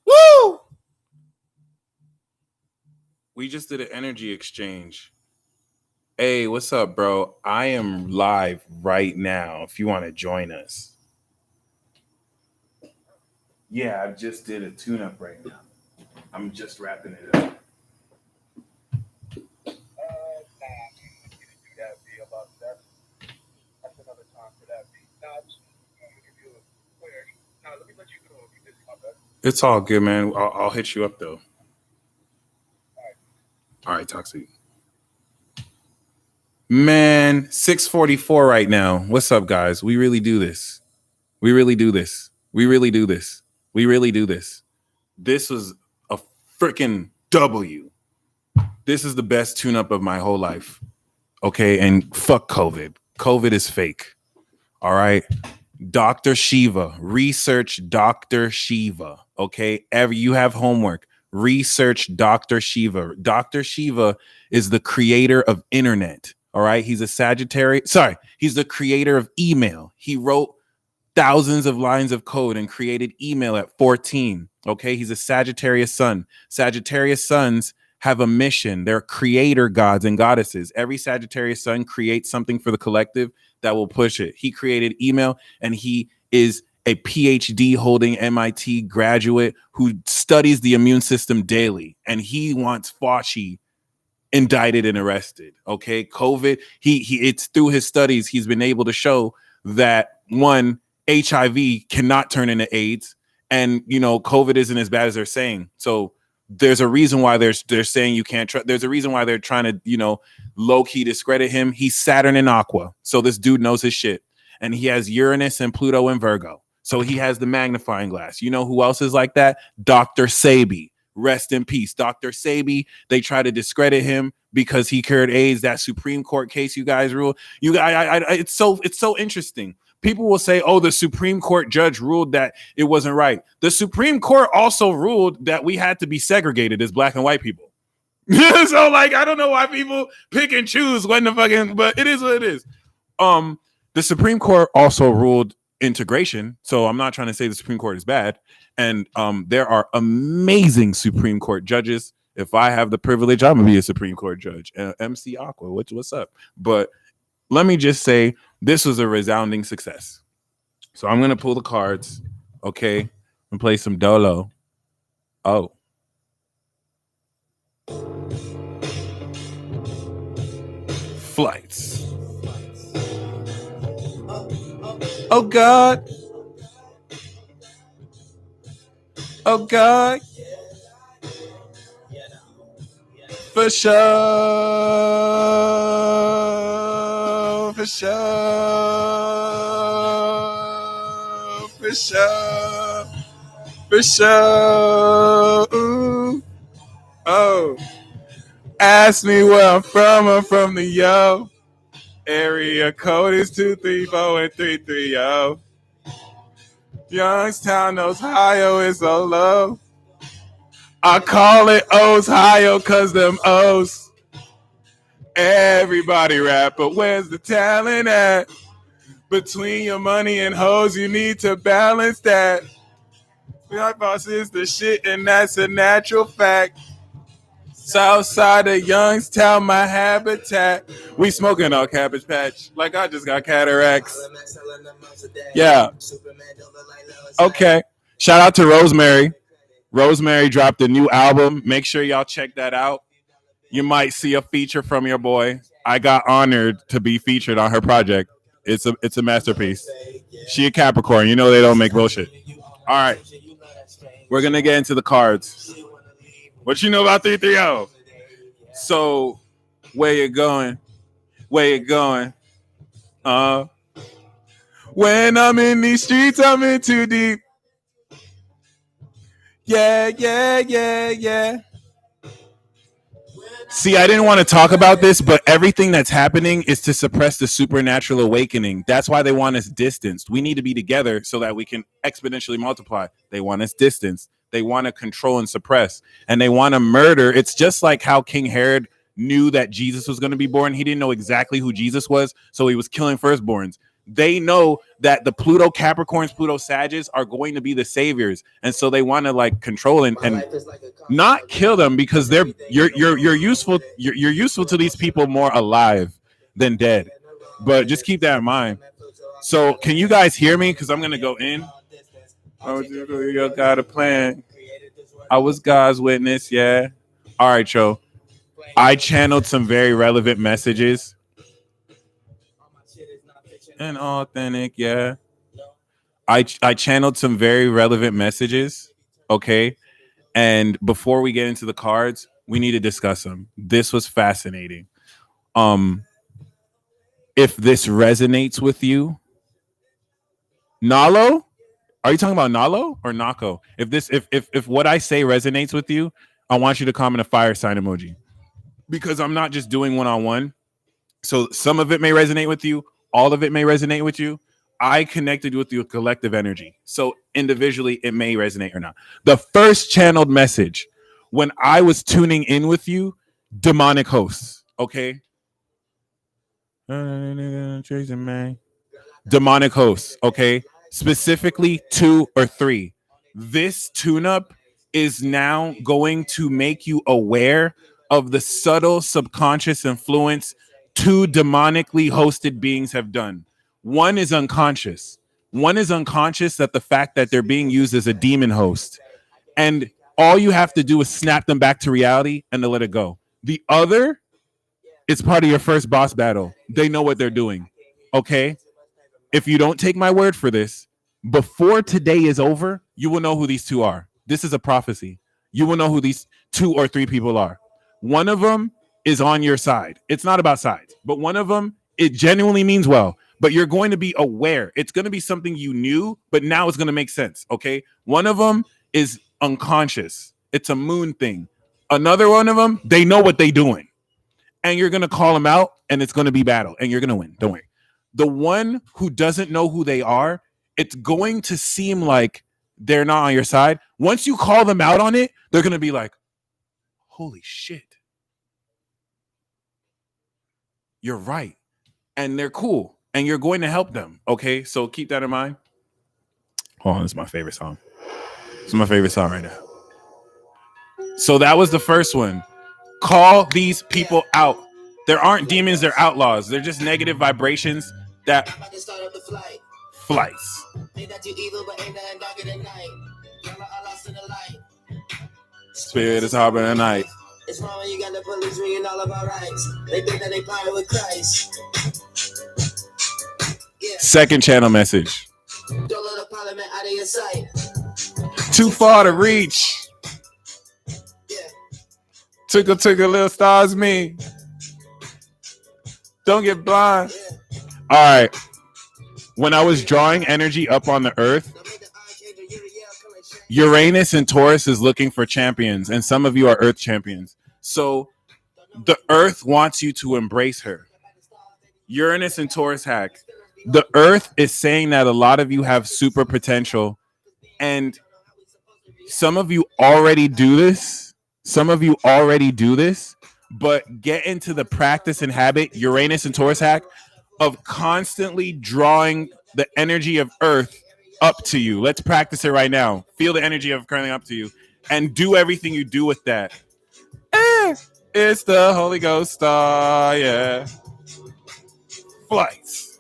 Woo! We just did an energy exchange. Hey, what's up, bro? I am live right now if you want to join us. Yeah, I just did a tune-up right now. I'm just wrapping it up. It's all good, man. I'll hit you up, though. All right, talk to you. Man, 6:44 right now. What's up, guys? We really do this. We really do this. We really do this. We really do this. This was a freaking W. This is the best tune-up of my whole life. Okay, and fuck COVID. COVID is fake. All right. Dr. Shiva, research Dr. Shiva. Okay. You have homework. Research Dr. Shiva. Dr. Shiva is the creator of internet. All right. He's a Sagittarius. Sorry. He's the creator of email. He wrote thousands of lines of code and created email at 14. Okay. He's a Sagittarius sun. Sagittarius suns have a mission. They're creator gods and goddesses. Every Sagittarius sun creates something for the collective that will push it. He created email, and he is a PhD holding MIT graduate who studies the immune system daily. And he wants Fauci indicted and arrested. Okay. COVID, it's through his studies, he's been able to show that one, HIV cannot turn into AIDS. And, COVID isn't as bad as they're saying. So there's a reason why they're saying you can't trust. There's a reason why they're trying to, low key discredit him. He's Saturn and Aqua. So this dude knows his shit. And he has Uranus and Pluto and Virgo. So he has the magnifying glass. You know who else is like that? Dr. Sebi. Rest in peace. Dr. Sebi, they try to discredit him because he cured AIDS. That Supreme Court case you guys ruled. It's so interesting. People will say, oh, the Supreme Court judge ruled that it wasn't right. The Supreme Court also ruled that we had to be segregated as black and white people. So, I don't know why people pick and choose when but it is what it is. The Supreme Court also ruled integration. So I'm not trying to say the Supreme Court is bad. And there are amazing Supreme Court judges. If I have the privilege, I'm going to be a Supreme Court judge. MC Aqua, what's up? But let me just say, this was a resounding success. So I'm going to pull the cards. Okay. And play some Dolo. Oh. Flights. Oh, God. Oh, God. For sure. For sure. For sure. For sure. Ooh. Oh. Ask me where I'm from the yo. Area code is 234 and 330. Youngstown, Ohio is so low. I call it Ohio cause them O's. Everybody rap, but where's the talent at? Between your money and hoes, you need to balance that. My boss is the shit, and that's a natural fact. Southside of Youngstown, my habitat. We smoking our Cabbage Patch. Like I just got cataracts. Yeah. Okay. Shout out to Rosemary. Rosemary dropped a new album. Make sure y'all check that out. You might see a feature from your boy. I got honored to be featured on her project. It's a masterpiece. She a Capricorn. You know they don't make bullshit. All right. We're going to get into the cards. What you know about 330? So, where you going? Where you going? When I'm in these streets, I'm in too deep. Yeah, yeah, yeah, yeah. See, I didn't want to talk about this, but everything that's happening is to suppress the supernatural awakening. That's why they want us distanced. We need to be together so that we can exponentially multiply. They want us distanced. They want to control and suppress, and they want to murder. It's just like how King Herod knew that Jesus was going to be born. He didn't know exactly who Jesus was, so he was killing firstborns. They know that the Pluto Capricorns, Pluto Sagittarius are going to be the saviors, and so they want to control and not kill them because you're useful. You're useful to these people more alive than dead. But just keep that in mind. So, can you guys hear me? Because I'm gonna go in. Oh, you got a plan. I was God's witness. Yeah. All right, yo. I channeled some very relevant messages. And authentic, yeah. I channeled some very relevant messages. Okay. And before we get into the cards, we need to discuss them. This was fascinating. If this resonates with you, Nalo? Are you talking about Nalo or Nako? If what I say resonates with you, I want you to comment a fire sign emoji. Because I'm not just doing one-on-one. So some of it may resonate with you. All of it may resonate with you. I connected with your collective energy. So individually, it may resonate or not. The first channeled message when I was tuning in with you, demonic hosts, okay? Demonic hosts, okay? Specifically 2 or 3. This tune-up is now going to make you aware of the subtle subconscious influence 2 demonically hosted beings have done. One is unconscious. One is unconscious that the fact that they're being used as a demon host. And all you have to do is snap them back to reality and to let it go. The other is part of your first boss battle. They know what they're doing. Okay? If you don't take my word for this, before today is over, you will know who these 2 are. This is a prophecy. You will know who these 2 or 3 people are. One of them is on your side. It's not about sides, but one of them, it genuinely means well, but you're going to be aware. It's going to be something you knew, but now it's going to make sense, okay? One of them is unconscious. It's a moon thing. Another one of them, they know what they're doing. And you're going to call them out, and it's going to be battle, and you're going to win. Don't worry. The one who doesn't know who they are, it's going to seem like they're not on your side. Once you call them out on it, they're going to be like, holy shit. You're right. And they're cool. And you're going to help them. Okay, so keep that in mind. Hold on, this is my favorite song. This is my favorite song right now. So that was the first one. Call these people out. There aren't demons, they're outlaws. They're just negative vibrations that flights. Spirit is harboring the night. It's wrong when you got the police ringing all of our rights. They think that they power with Christ. Yeah. Second channel message. Don't let the parliament out of your sight. Too far to reach. Yeah. Twinkle, twinkle, little stars me. Don't get blind. Yeah. All right. When I was drawing energy up on the earth, Uranus and Taurus is looking for champions, and some of you are earth champions. So the earth wants you to embrace her. Uranus and Taurus hack. The earth is saying that a lot of you have super potential, and some of you already do this. But get into the practice and habit, Uranus and Taurus hack, of constantly drawing the energy of earth up to you. Let's practice it right now. Feel the energy of currently up to you and do everything you do with that. It's the Holy Ghost star, yeah. Flights.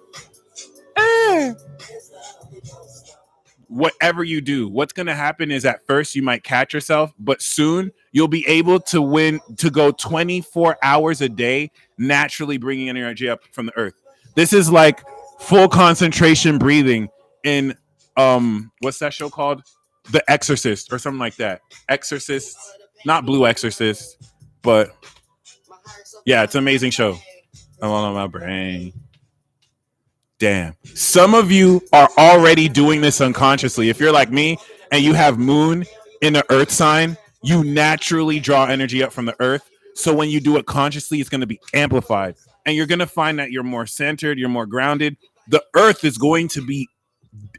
Whatever you do, what's going to happen is at first you might catch yourself, but soon you'll be able to go 24 hours a day, naturally bringing energy up from the earth. This is like full concentration breathing in what's that show called? The Exorcist or something like that. Exorcist, not Blue Exorcist, but yeah, it's an amazing show. I'm on my brain. Damn. Some of you are already doing this unconsciously. If you're like me and you have moon in the earth sign, you naturally draw energy up from the earth. So when you do it consciously, it's going to be amplified. And you're going to find that you're more centered, you're more grounded. The earth is going to be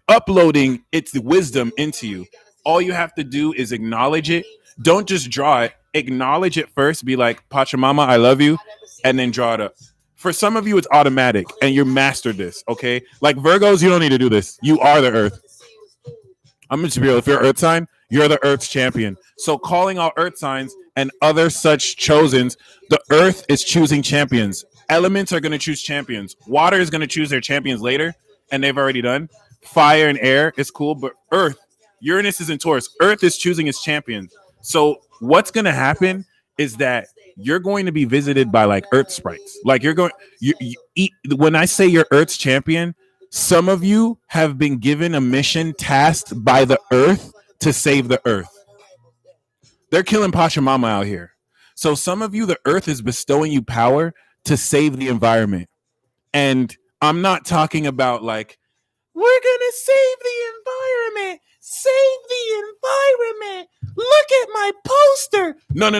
uploading its wisdom into you. All you have to do is acknowledge it. Don't just draw it. Acknowledge it first. Be like, Pachamama, I love you. And then draw it up. For some of you, it's automatic. And you mastered this, okay? Like Virgos, you don't need to do this. You are the earth. I'm going to be real. If you're earth sign, you're the earth's champion. So calling all earth signs and other such chosens, the earth is choosing champions. Elements are going to choose champions. Water is going to choose their champions later, and they've already done. Fire and air is cool, but earth, Uranus is in Taurus. Earth is choosing its champions. So what's going to happen is that you're going to be visited by like earth sprites. Like you eat. When I say you're earth's champion, some of you have been given a mission tasked by the earth to save the earth. They're killing Pachamama out here. So some of you, the earth is bestowing you power to save the environment. And I'm not talking about like, we're going to save the environment. Save the environment. Look at my poster. No.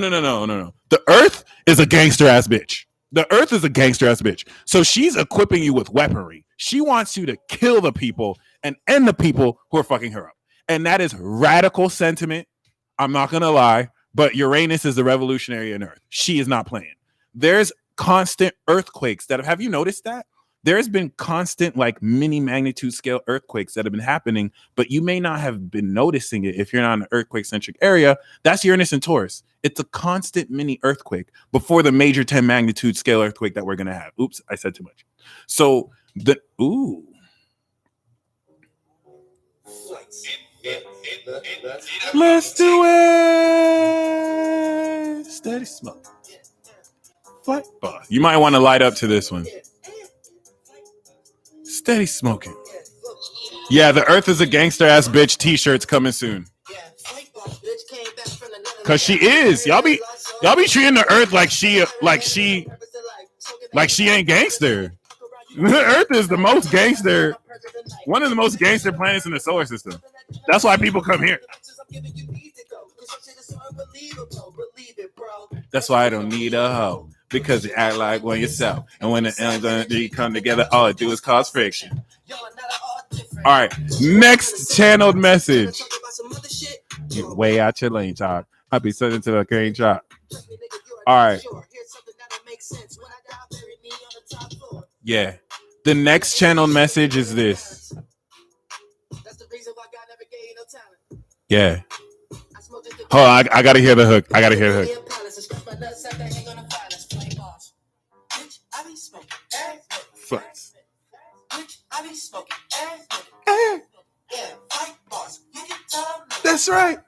The earth is a gangster ass bitch. The Earth is a gangster ass bitch. So she's equipping you with weaponry. She wants you to kill the people and end the people who are fucking her up. And that is radical sentiment. I'm not going to lie, but Uranus is the revolutionary in Earth. She is not playing. There's constant earthquakes that have you noticed that? There's been constant like mini magnitude scale earthquakes that have been happening, but you may not have been noticing it if you're not in an earthquake centric area. That's Uranus and Taurus. It's a constant mini earthquake before the major 10 magnitude scale earthquake that we're going to have. Oops, I said too much. So let's do it. Steady smoke. Flight boss. You might want to light up to this one. Steady smoking. Yeah, the Earth is a gangster ass bitch t-shirt's coming soon. Cause she is. Y'all be treating the Earth like she ain't gangster. The Earth is the most gangster, one of the most gangster planets in the solar system. That's why people come here. That's why I don't need a hoe. Because you act like one yourself. And when the energy come together, all it do is cause friction. All right. Next channeled message. You way out your lane, Chop. I'll be sending to the green Chop. All right. Yeah. The next channeled message is this. Yeah. Hold on. I gotta hear the hook. Flex. That's right.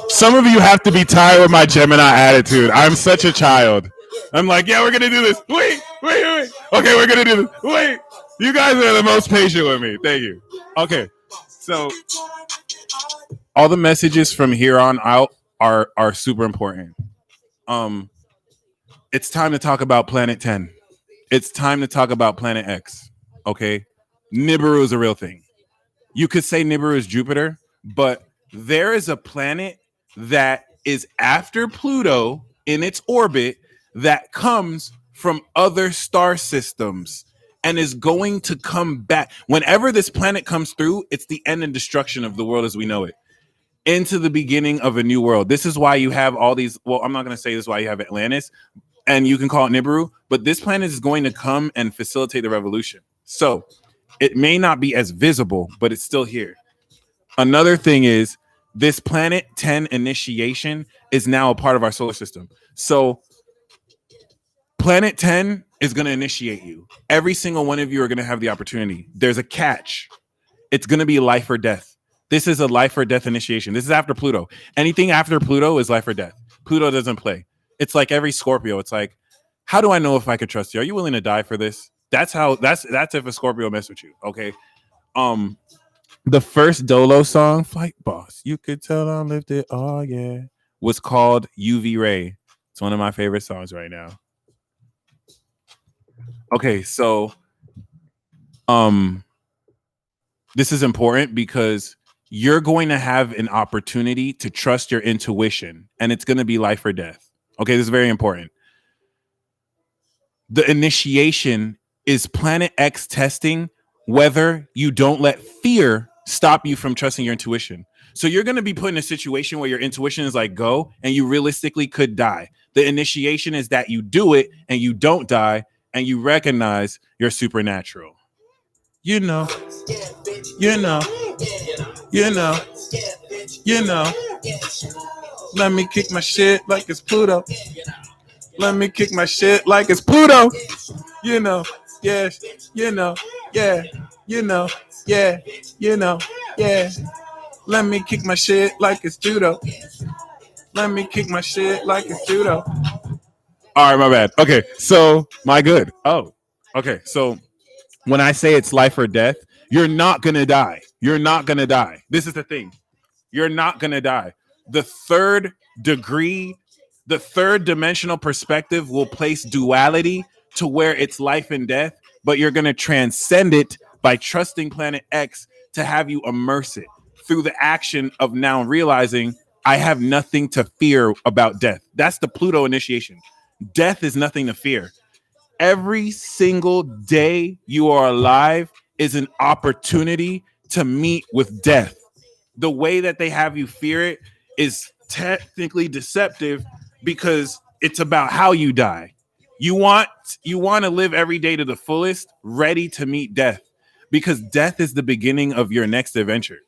Some of you have to be tired of my Gemini attitude. I'm such a child. I'm like, yeah, we're gonna do this. Wait. Okay, we're gonna do this. Wait. You guys are the most patient with me. Thank you. Okay. So all the messages from here on out are super important. It's time to talk about Planet 10. It's time to talk about Planet X. Okay, Nibiru is a real thing. You could say Nibiru is Jupiter, but there is a planet that is after Pluto in its orbit that comes from other star systems and is going to come back. Whenever this planet comes through, it's the end and destruction of the world as we know it, into the beginning of a new world. This is why you have all these. Well, I'm not going to say this is why you have Atlantis, and you can call it Nibiru, but this planet is going to come and facilitate the revolution. So it may not be as visible, but it's still here. Another thing is this Planet 10 initiation is now a part of our solar system. So Planet 10 is going to initiate you. Every single one of you are going to have the opportunity. There's a catch. It's going to be life or death. This is a life or death initiation. This is after Pluto. Anything after Pluto is life or death. Pluto doesn't play. It's like every Scorpio. It's like, how do I know if I could trust you? Are you willing to die for this? That's if a Scorpio mess with you. Okay. The first Dolo song, Flight Boss, you could tell I'm lifted. Oh yeah, was called UV Ray. It's one of my favorite songs right now. Okay, so this is important because you're going to have an opportunity to trust your intuition, and it's going to be life or death. Okay, this is very important. The initiation is Planet X testing whether you don't let fear stop you from trusting your intuition. So you're going to be put in a situation where your intuition is like, go, and you realistically could die. The initiation is that you do it and you don't die, and you recognize you're supernatural. You know. Let me kick my shit like it's Pluto. Let me kick my shit like it's Pluto. You know, yes, you know, yeah, you know, yeah, you know, yeah. Let me kick my shit like it's judo. Let me kick my shit like it's judo. All right, my bad. Okay, so my good. Oh, okay. So when I say it's life or death, you're not gonna die. You're not gonna die. This is the thing. You're not gonna die. The third degree, the third dimensional perspective will place duality to where it's life and death, but you're gonna transcend it by trusting Planet X to have you immerse it through the action of now realizing I have nothing to fear about death. That's the Pluto initiation. Death is nothing to fear. Every single day you are alive is an opportunity to meet with death. The way that they have you fear it is technically deceptive because it's about how you die. You want to live every day to the fullest, ready to meet death, because death is the beginning of your next adventure.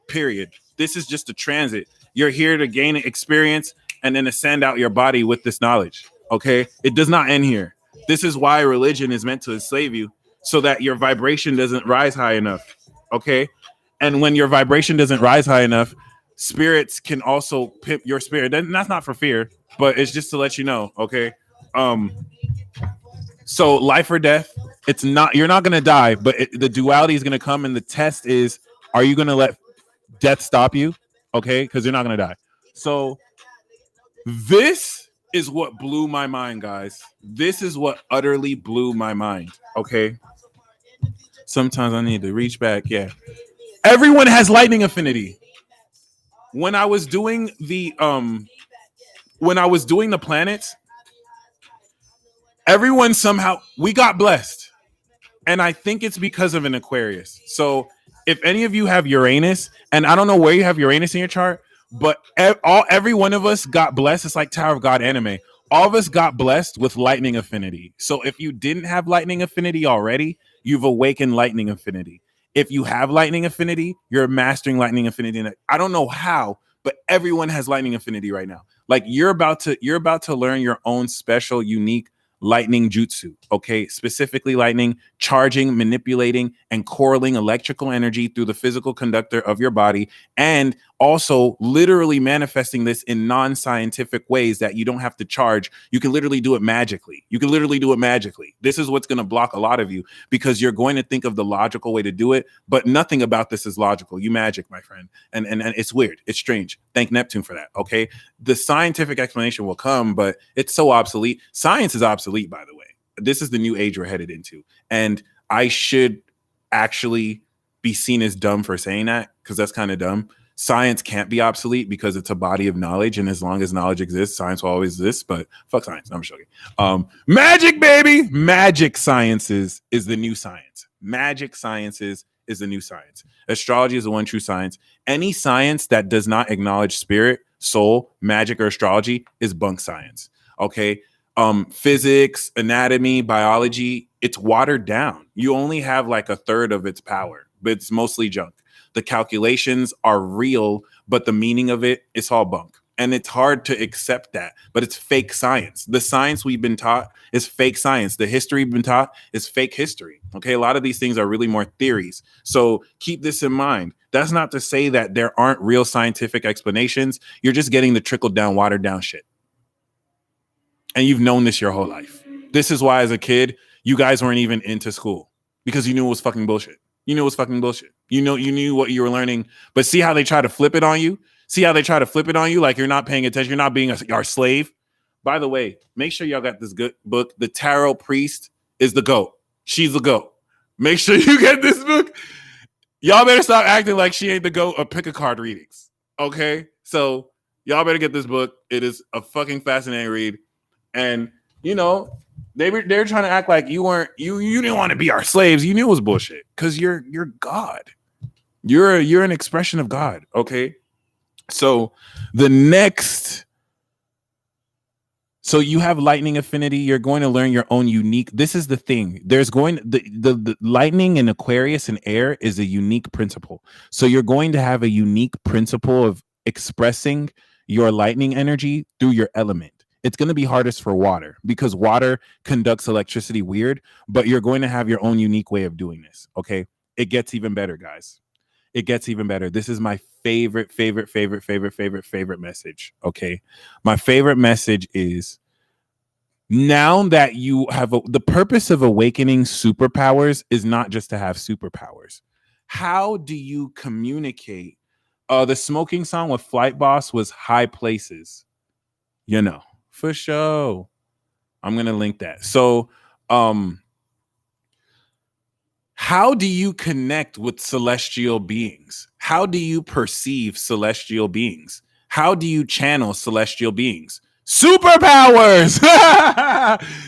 Period. This is just a transit. You're here to gain experience and then to send out your body with this knowledge. Okay? It does not end here. This is why religion is meant to enslave you, so that your vibration doesn't rise high enough. Okay? And when your vibration doesn't rise high enough, spirits can also pimp your spirit. And that's not for fear, but it's just to let you know. Okay? So life or death, it's not, you're not going to die, but the duality is going to come, and the test is, are you going to let death stop you? Okay? Because you're not going to die. So this is what blew my mind, guys. This is what utterly blew my mind. Okay? Sometimes I need to reach back. Yeah. Everyone has lightning affinity. When I was doing the planets, everyone somehow, we got blessed. And I think it's because of an Aquarius. So if any of you have Uranus, and I don't know where you have Uranus in your chart, but every one of us got blessed. It's like Tower of God anime. All of us got blessed with lightning affinity. So if you didn't have lightning affinity already, you've awakened lightning affinity. If you have lightning affinity, you're mastering lightning affinity. And I don't know how, but everyone has lightning affinity right now. Like you're about to learn your own special, unique lightning jutsu. Okay, specifically lightning, charging, manipulating, and correlating electrical energy through the physical conductor of your body, and also literally manifesting this in non-scientific ways that you don't have to charge. You can literally do it magically. This is what's going to block a lot of you, because you're going to think of the logical way to do it, but nothing about this is logical. You magic, my friend. And it's weird. It's strange. Thank Neptune for that. Okay. The scientific explanation will come, but it's so obsolete. Science is obsolete, by the way. This is the new age we're headed into. And I should actually be seen as dumb for saying that, because that's kind of dumb. Science can't be obsolete because it's a body of knowledge, and as long as knowledge exists, science will always exist. But fuck science. I'm joking. Magic, baby. Magic sciences is the new science. Magic sciences is the new science. Astrology is the one true science. Any science that does not acknowledge spirit, soul, magic, or astrology is bunk science. Okay. Physics, anatomy, biology, it's watered down. You only have like a third of its power, but it's mostly junk. The calculations are real, but the meaning of it, it's all bunk. And it's hard to accept that, but it's fake science. The science we've been taught is fake science. The history we've been taught is fake history. Okay, a lot of these things are really more theories. So keep this in mind. That's not to say that there aren't real scientific explanations. You're just getting the trickled down, watered down shit. And you've known this your whole life. This is why, as a kid, you guys weren't even into school, because you knew it was fucking bullshit. You knew what you were learning. But see how they try to flip it on you? Like you're not paying attention. You're not being our slave. By the way, make sure y'all got this good book. The Tarot Priest is the GOAT. She's the GOAT. Make sure you get this book. Y'all better stop acting like she ain't the GOAT of pick a card readings. Okay? So y'all better get this book. It is a fucking fascinating read. And, you know, they're trying to act like you didn't want to be our slaves. You knew it was bullshit, because you're God. You're an expression of God. Okay. So so you have lightning affinity. You're going to learn your own unique. This is the thing. There's going the lightning in Aquarius and air is a unique principle. So you're going to have a unique principle of expressing your lightning energy through your element. It's going to be hardest for water, because water conducts electricity weird, but you're going to have your own unique way of doing this. Okay. It gets even better, guys. It gets even better. This is my favorite message. Okay. My favorite message is, now that you have the purpose of awakening superpowers is not just to have superpowers. How do you communicate? The smoking song with Flight Boss was High Places. You know. For sure. I'm going to link that. So, how do you connect with celestial beings? How do you perceive celestial beings? How do you channel celestial beings? Superpowers.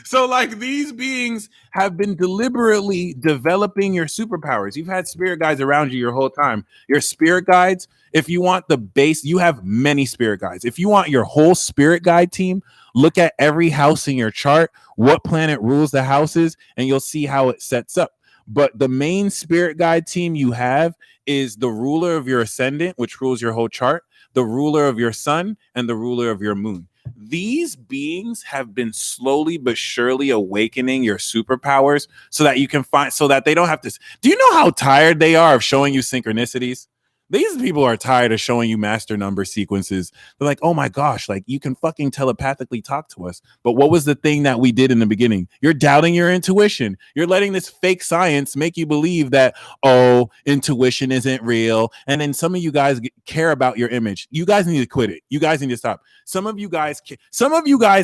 So like these beings have been deliberately developing your superpowers. You've had spirit guides around you your whole time. Your spirit guides, if you want the base, you have many spirit guides. If you want your whole spirit guide team, look at every house in your chart, what planet rules the houses, and you'll see how it sets up. But the main spirit guide team you have is the ruler of your ascendant, which rules your whole chart, the ruler of your sun, and the ruler of your moon. These beings have been slowly but surely awakening your superpowers so that you can find, so that they don't have to. Do you know how tired they are of showing you synchronicities? These people are tired of showing you master number sequences. They're like, oh my gosh, like you can fucking telepathically talk to us. But what was the thing that we did in the beginning? You're doubting your intuition. You're letting this fake science make you believe that, oh, intuition isn't real. And then some of you guys care about your image. You guys need to quit it. You guys need to stop. Some of you guys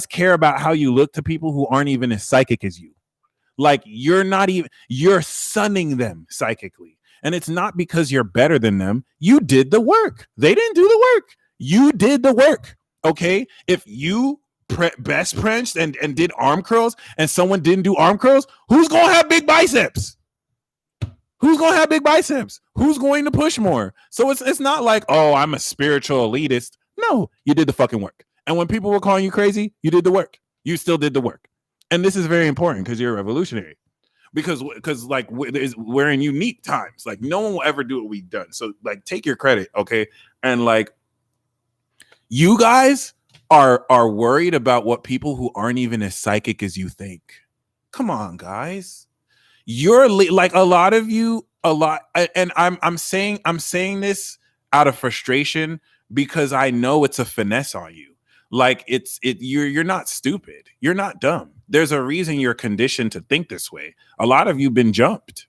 care about how you look to people who aren't even as psychic as you. Like you're sunning them psychically. And it's not because you're better than them. You did the work. They didn't do the work. You did the work. Okay. If you best prenched and did arm curls and someone didn't do arm curls, who's going to have big biceps? Who's going to have big biceps? Who's going to push more? So it's not like, oh, I'm a spiritual elitist. No, you did the fucking work. And when people were calling you crazy, you did the work. You still did the work. And this is very important because you're a revolutionary. Because like we're in unique times. Like no one will ever do what we've done. So like take your credit, okay? And like you guys are worried about what people who aren't even as psychic as you think. Come on, guys. You're like a lot of you, and I'm saying this out of frustration because I know it's a finesse on you. Like you're not stupid. You're not dumb. There's a reason you're conditioned to think this way. A lot of you've been jumped.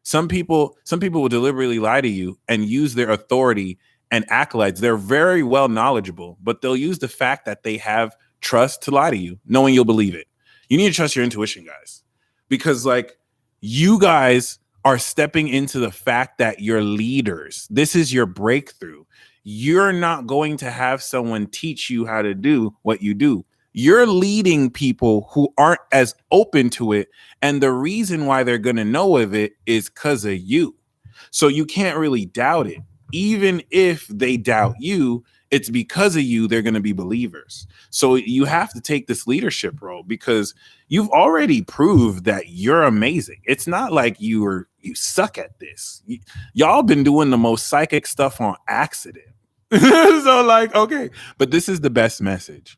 Some people will deliberately lie to you and use their authority and accolades. They're very well knowledgeable, but they'll use the fact that they have trust to lie to you, knowing you'll believe it. You need to trust your intuition, guys, because like you guys are stepping into the fact that you're leaders. This is your breakthrough. You're not going to have someone teach you how to do what you do. You're leading people who aren't as open to it. And the reason why they're going to know of it is because of you. So you can't really doubt it. Even if they doubt you, it's because of you, they're going to be believers. So you have to take this leadership role because you've already proved that you're amazing. It's not like you suck at this. Y'all been doing the most psychic stuff on accident. So like, okay, but this is the best message.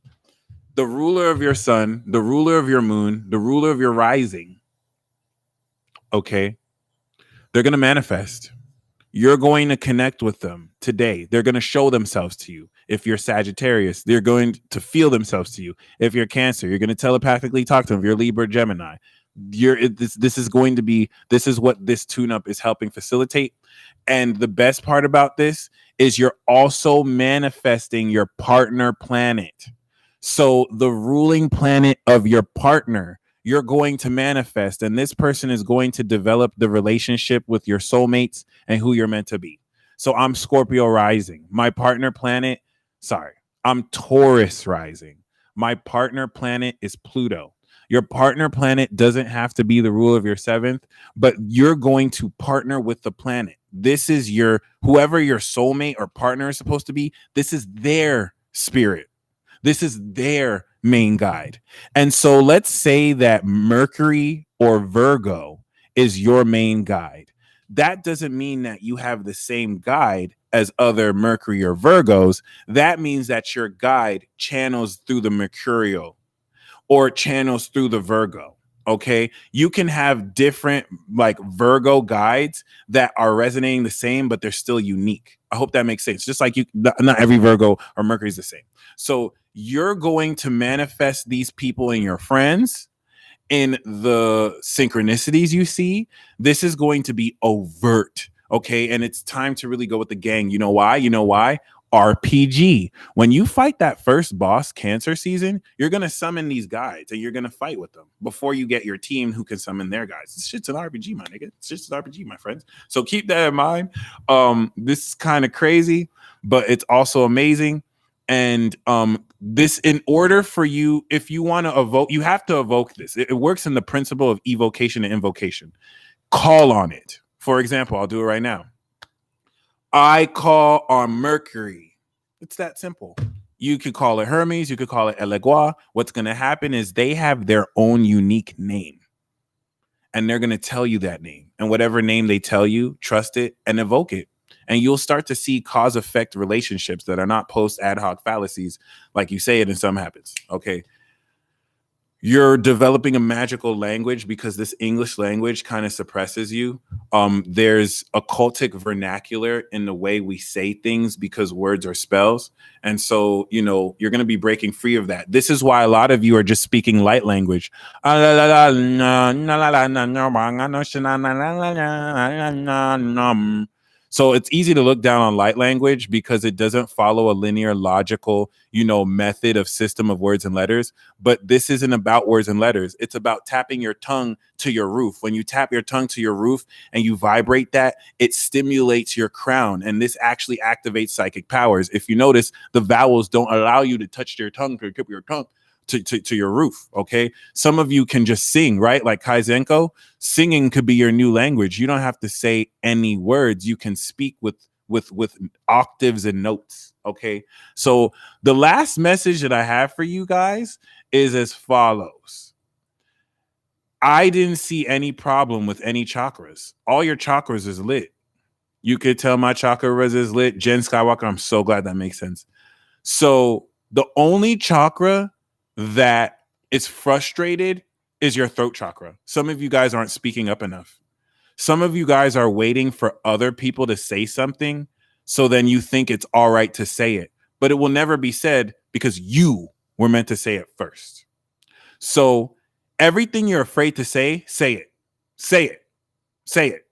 The ruler of your sun, the ruler of your moon, the ruler of your rising, okay, they're going to manifest. You're going to connect with them today. They're going to show themselves to you. If you're Sagittarius, they're going to feel themselves to you. If you're Cancer, you're going to telepathically talk to them. If you're Libra, Gemini, this is what this tune-up is helping facilitate. And the best part about this is you're also manifesting your partner planet. So the ruling planet of your partner, you're going to manifest, and this person is going to develop the relationship with your soulmates and who you're meant to be. So I'm Scorpio rising. My partner planet, I'm Taurus rising. My partner planet is Pluto. Your partner planet doesn't have to be the ruler of your seventh, but you're going to partner with the planet. This is whoever your soulmate or partner is supposed to be. This is their spirit. This is their main guide. And so let's say that Mercury or Virgo is your main guide. That doesn't mean that you have the same guide as other Mercury or Virgos. That means that your guide channels through the Mercurial or channels through the Virgo. Okay, you can have different like Virgo guides that are resonating the same, but they're still unique. I hope that makes sense. Just like not every Virgo or Mercury is the same. So you're going to manifest these people in your friends, in the synchronicities you see. This is going to be overt. Okay, and it's time to really go with the gang. You know why? RPG. When you fight that first boss Cancer season, you're going to summon these guides and you're going to fight with them before you get your team who can summon their guys. This shit's an RPG, my nigga. It's just an RPG, my friends. So keep that in mind. This is kind of crazy, but it's also amazing. And this, in order for you, if you want to evoke, you have to evoke this. It works in the principle of evocation and invocation. Call on it. For example, I'll do it right now. I call on Mercury. It's that simple. You could call it Hermes. You could call it Elegua. What's going to happen is they have their own unique name. And they're going to tell you that name. And whatever name they tell you, trust it and evoke it. And you'll start to see cause-effect relationships that are not post-ad hoc fallacies, like you say it and some happens. Okay. You're developing a magical language because this English language kind of suppresses you. There's occultic vernacular in the way we say things because words are spells. And so, you know, you're going to be breaking free of that. This is why a lot of you are just speaking light language. So it's easy to look down on light language because it doesn't follow a linear, logical, you know, method of system of words and letters. But this isn't about words and letters. It's about tapping your tongue to your roof. When you tap your tongue to your roof and you vibrate that, it stimulates your crown. And this actually activates psychic powers. If you notice, the vowels don't allow you to touch your tongue or keep your tongue to your roof. Okay. Some of you can just sing, right? Like Kaizenko, singing could be your new language. You don't have to say any words. You can speak with octaves and notes. Okay. So the last message that I have for you guys is as follows. I didn't see any problem with any chakras. All your chakras is lit. You could tell my chakra is lit. Jen Skywalker, I'm so glad that makes sense. So the only chakra that is frustrated is your throat chakra. Some of you guys aren't speaking up enough. Some of you guys are waiting for other people to say something, so then you think it's all right to say it, but it will never be said because you were meant to say it first. So everything you're afraid to say, say it. Say it. Say it.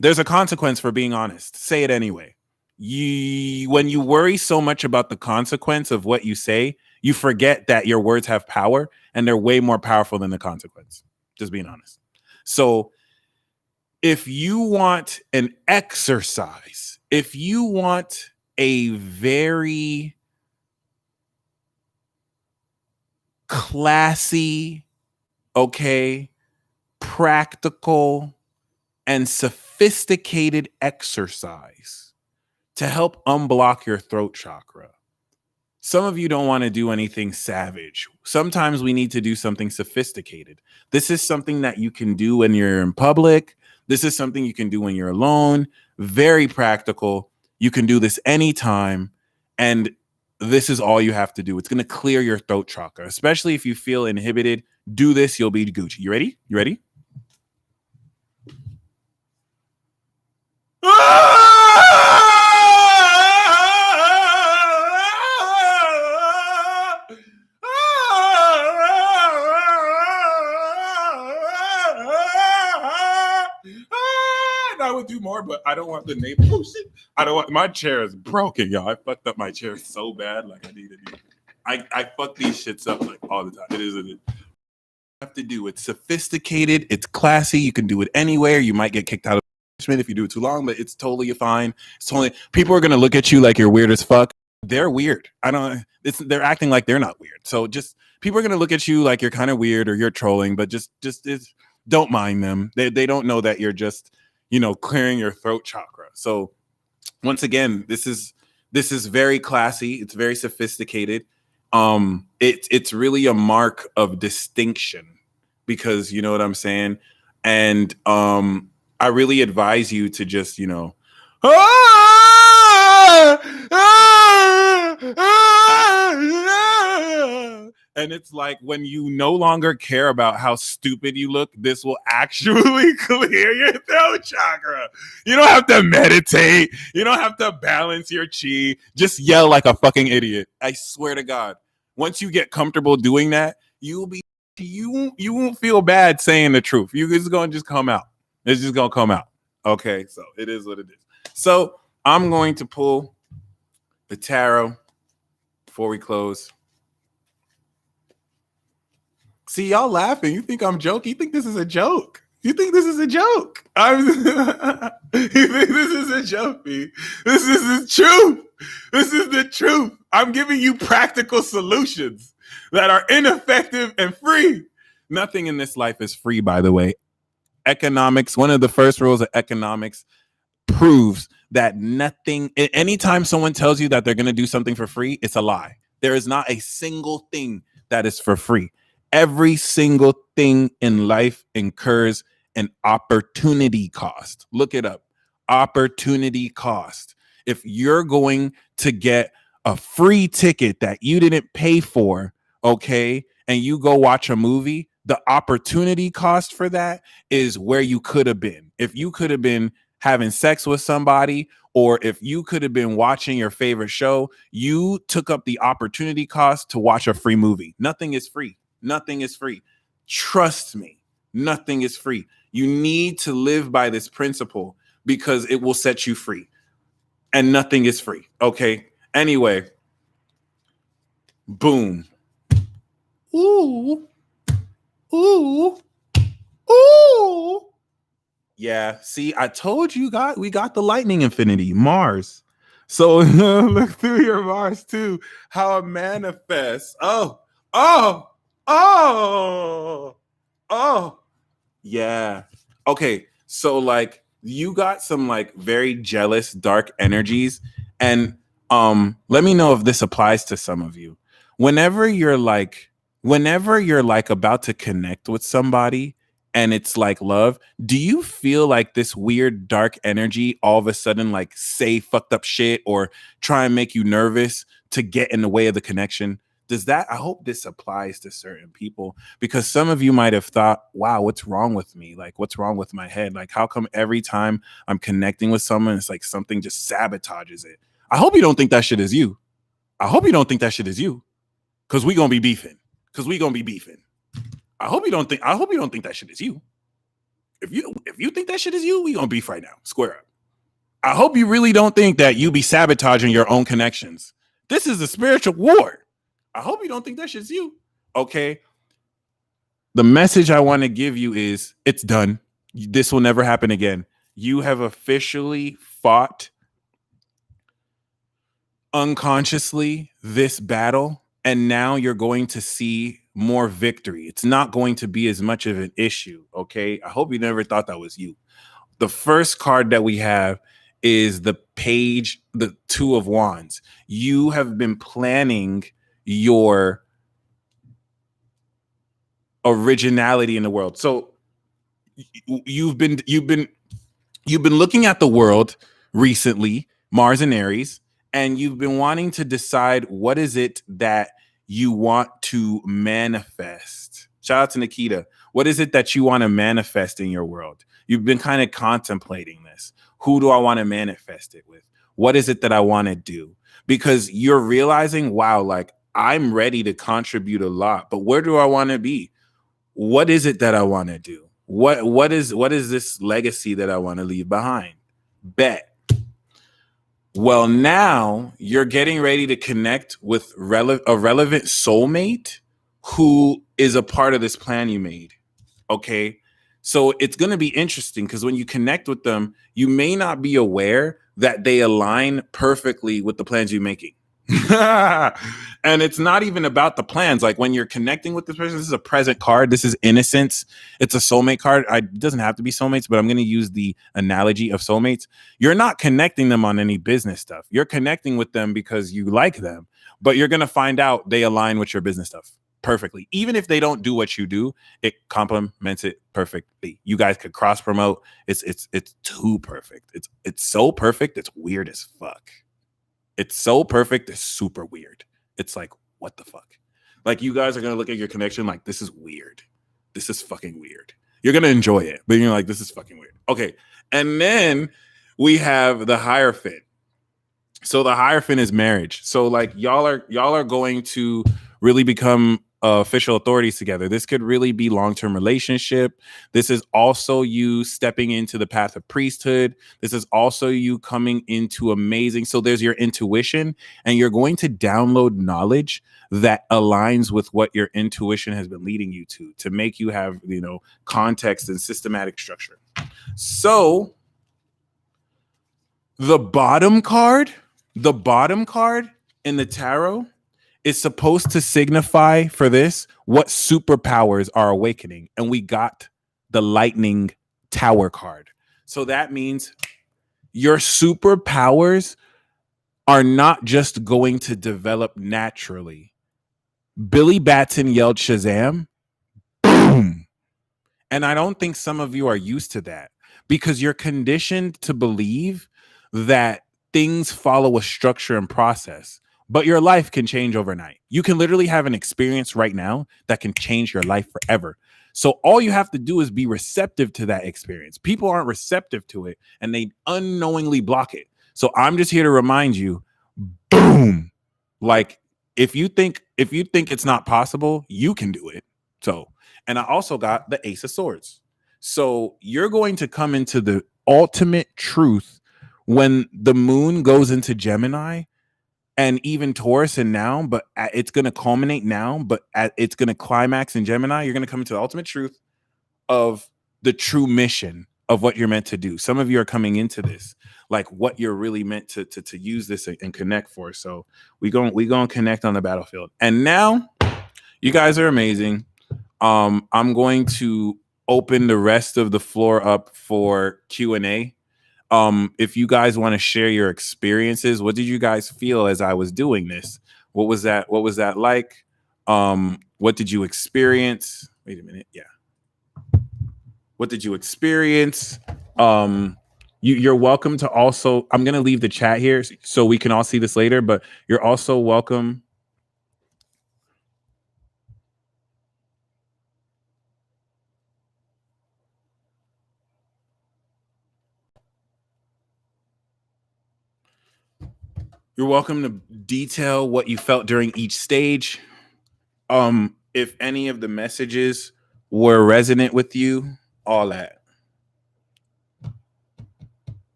There's a consequence for being honest. Say it anyway. When you worry so much about the consequence of what you say, you forget that your words have power and they're way more powerful than the consequence. Just being honest. So if you want an exercise, if you want a very classy, okay, practical, and sophisticated exercise to help unblock your throat chakra, some of you don't want to do anything savage. Sometimes we need to do something sophisticated. This is something that you can do when you're in public. This is something you can do when you're alone. Very practical. You can do this anytime. And this is all you have to do. It's going to clear your throat chakra, especially if you feel inhibited. Do this. You'll be Gucci. You ready? You ready? I would do more, but I don't want the name. Oh shit! I don't want. My chair is broken, y'all. I fucked up my chair so bad. Like I need to do. I fuck these shits up like all the time. It is. Have to do. It's sophisticated. It's classy. You can do it anywhere. You might get kicked out of if you do it too long, but it's totally fine. It's totally. People are gonna look at you like you're weird as fuck. They're weird. I don't. They're acting like they're not weird. So just people are gonna look at you like you're kind of weird or you're trolling. But just don't mind them. They don't know that you're just clearing your throat chakra. So once again, this is very classy. It's very sophisticated. It's really a mark of distinction because you know what I'm saying. And I really advise you to just and it's like when you no longer care about how stupid you look, this will actually clear your throat chakra. You don't have to meditate. You don't have to balance your chi. Just yell like a fucking idiot. I swear to God. Once you get comfortable doing that, you won't feel bad saying the truth. It's going to just come out. It's just going to come out. Okay, so it is what it is. So I'm going to pull the tarot before we close. See, y'all laughing. You think I'm joking? You think this is a joke? You think this is a joke? You think this is a joke, B? This is the truth. This is the truth. I'm giving you practical solutions that are ineffective and free. Nothing in this life is free, by the way. Economics, one of the first rules of economics, proves that nothing, anytime someone tells you that they're going to do something for free, it's a lie. There is not a single thing that is for free. Every single thing in life incurs an opportunity cost. Look it up. Opportunity cost. If you're going to get a free ticket that you didn't pay for, okay, and you go watch a movie, the opportunity cost for that is where you could have been. If you could have been having sex with somebody, or if you could have been watching your favorite show, you took up the opportunity cost to watch a free movie. Nothing is free. Nothing is free. Trust me, nothing is free. You need to live by this principle because it will set you free. And nothing is free. Okay. Anyway, boom. Ooh. Ooh. Ooh. Yeah. See, I told you we got the lightning infinity, Mars. So look through your Mars too. How it manifests. Oh. Yeah. Okay. So like you got some like very jealous dark energies, and let me know if this applies to some of you. Whenever you're like about to connect with somebody and it's like love, do you feel like this weird dark energy all of a sudden like say fucked up shit or try and make you nervous to get in the way of the connection? Does that, I hope this applies to certain people, because some of you might have thought, wow, what's wrong with me? Like, what's wrong with my head? Like, how come every time I'm connecting with someone, it's like something just sabotages it? I hope you don't think that shit is you. I hope you don't think that shit is you. Cause we gonna be beefing. I hope you don't think that shit is you. If you think that shit is you, we gonna beef right now. Square up. I hope you really don't think that you be sabotaging your own connections. This is a spiritual war. I hope you don't think that shit's you. Okay. The message I want to give you is it's done. This will never happen again. You have officially fought unconsciously this battle, and now you're going to see more victory. It's not going to be as much of an issue. Okay. I hope you never thought that was you. The first card that we have is the page, the Two of Wands. You have been planning your originality in the world. So you've been looking at the world recently, Mars and Aries, and you've been wanting to decide what is it that you want to manifest. Shout out to Nikita. What is it that you want to manifest in your world? You've been kind of contemplating this. Who do I want to manifest it with? What is it that I want to do? Because you're realizing, wow, like I'm ready to contribute a lot, but where do I want to be? What is it that I want to do? What is this legacy that I want to leave behind? Bet. Well, now you're getting ready to connect with a relevant soulmate who is a part of this plan you made. Okay. So it's going to be interesting because when you connect with them, you may not be aware that they align perfectly with the plans you're making. And it's not even about the plans. Like when you're connecting with this person, this is a present card. This is innocence. It's a soulmate card. It doesn't have to be soulmates, but I'm going to use the analogy of soulmates. You're not connecting them on any business stuff. You're connecting with them because you like them, but you're going to find out they align with your business stuff perfectly. Even if they don't do what you do, it complements it perfectly. You guys could cross promote. It's too perfect. It's so perfect. It's weird as fuck. It's so perfect. It's super weird. It's like, what the fuck? Like you guys are going to look at your connection like, this is weird. This is fucking weird. You're going to enjoy it, but you're like, this is fucking weird. Okay. And then we have the Hierophant. So the Hierophant is marriage. So like y'all are going to really become official authorities together. This could really be long-term relationship. This is also you stepping into the path of priesthood. This is also you coming into amazing. So there's your intuition, and you're going to download knowledge that aligns with what your intuition has been leading you to make you have, context and systematic structure. So the bottom card in the tarot is supposed to signify for this what superpowers are awakening. And we got the lightning tower card. So that means your superpowers are not just going to develop naturally. Billy Batson yelled Shazam, boom. And I don't think some of you are used to that because you're conditioned to believe that things follow a structure and process, but your life can change overnight. You can literally have an experience right now that can change your life forever. So all you have to do is be receptive to that experience. People aren't receptive to it and they unknowingly block it. So I'm just here to remind you, boom, like if you think it's not possible, you can do it. So, and I also got the Ace of Swords. So you're going to come into the ultimate truth when the moon goes into Gemini and even Taurus and now, but it's going to culminate now, but it's going to climax in Gemini. You're going to come into the ultimate truth of the true mission of what you're meant to do. Some of you are coming into this, like what you're really meant to use this and connect for. So we going to connect on the battlefield. And now you guys are amazing. I'm going to open the rest of the floor up for Q&A. If you guys want to share your experiences, what did you guys feel as I was doing this? What was that like? What did you experience? Wait a minute. Yeah. What did you experience? You're welcome to also, I'm going to leave the chat here so we can all see this later, but you're also welcome. You're welcome to detail what you felt during each stage. If any of the messages were resonant with you, all that.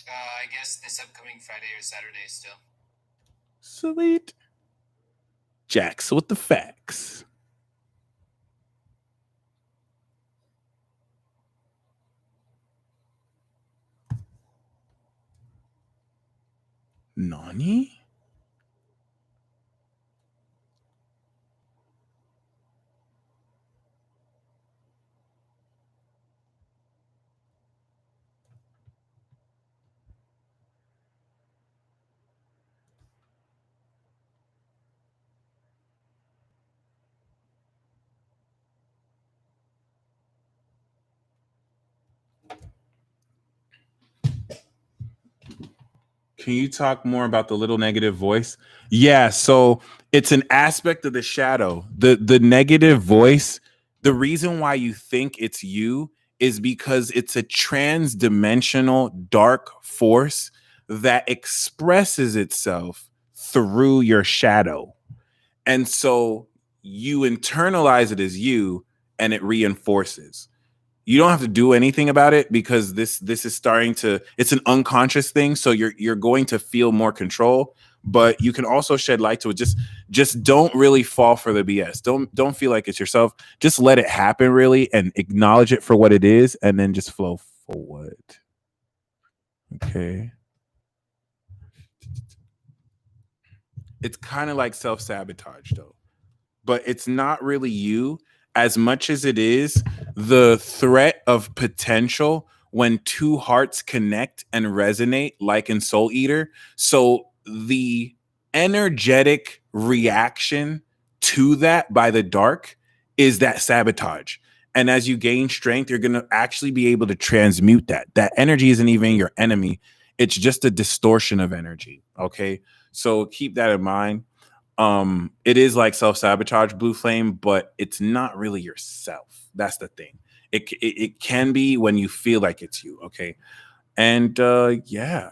I guess this upcoming Friday or Saturday still. Sweet. Jax with the facts. Nani? Can you talk more about the little negative voice? Yeah, so it's an aspect of the shadow. The negative voice, the reason why you think it's you is because it's a trans-dimensional dark force that expresses itself through your shadow. And so you internalize it as you and it reinforces. You don't have to do anything about it because this is starting to, it's an unconscious thing. So you're going to feel more control, but you can also shed light to it. Just don't really fall for the BS. Don't feel like it's yourself. Just let it happen really and acknowledge it for what it is and then just flow forward. Okay. It's kind of like self-sabotage though, but it's not really you as much as it is the threat of potential when two hearts connect and resonate like in Soul Eater. So the energetic reaction to that by the dark is that sabotage. And as you gain strength, you're going to actually be able to transmute that. That energy isn't even your enemy. It's just a distortion of energy. Okay. So keep that in mind. It is like self-sabotage, blue flame, but it's not really yourself. That's the thing. It can be when you feel like it's you. Okay. And yeah,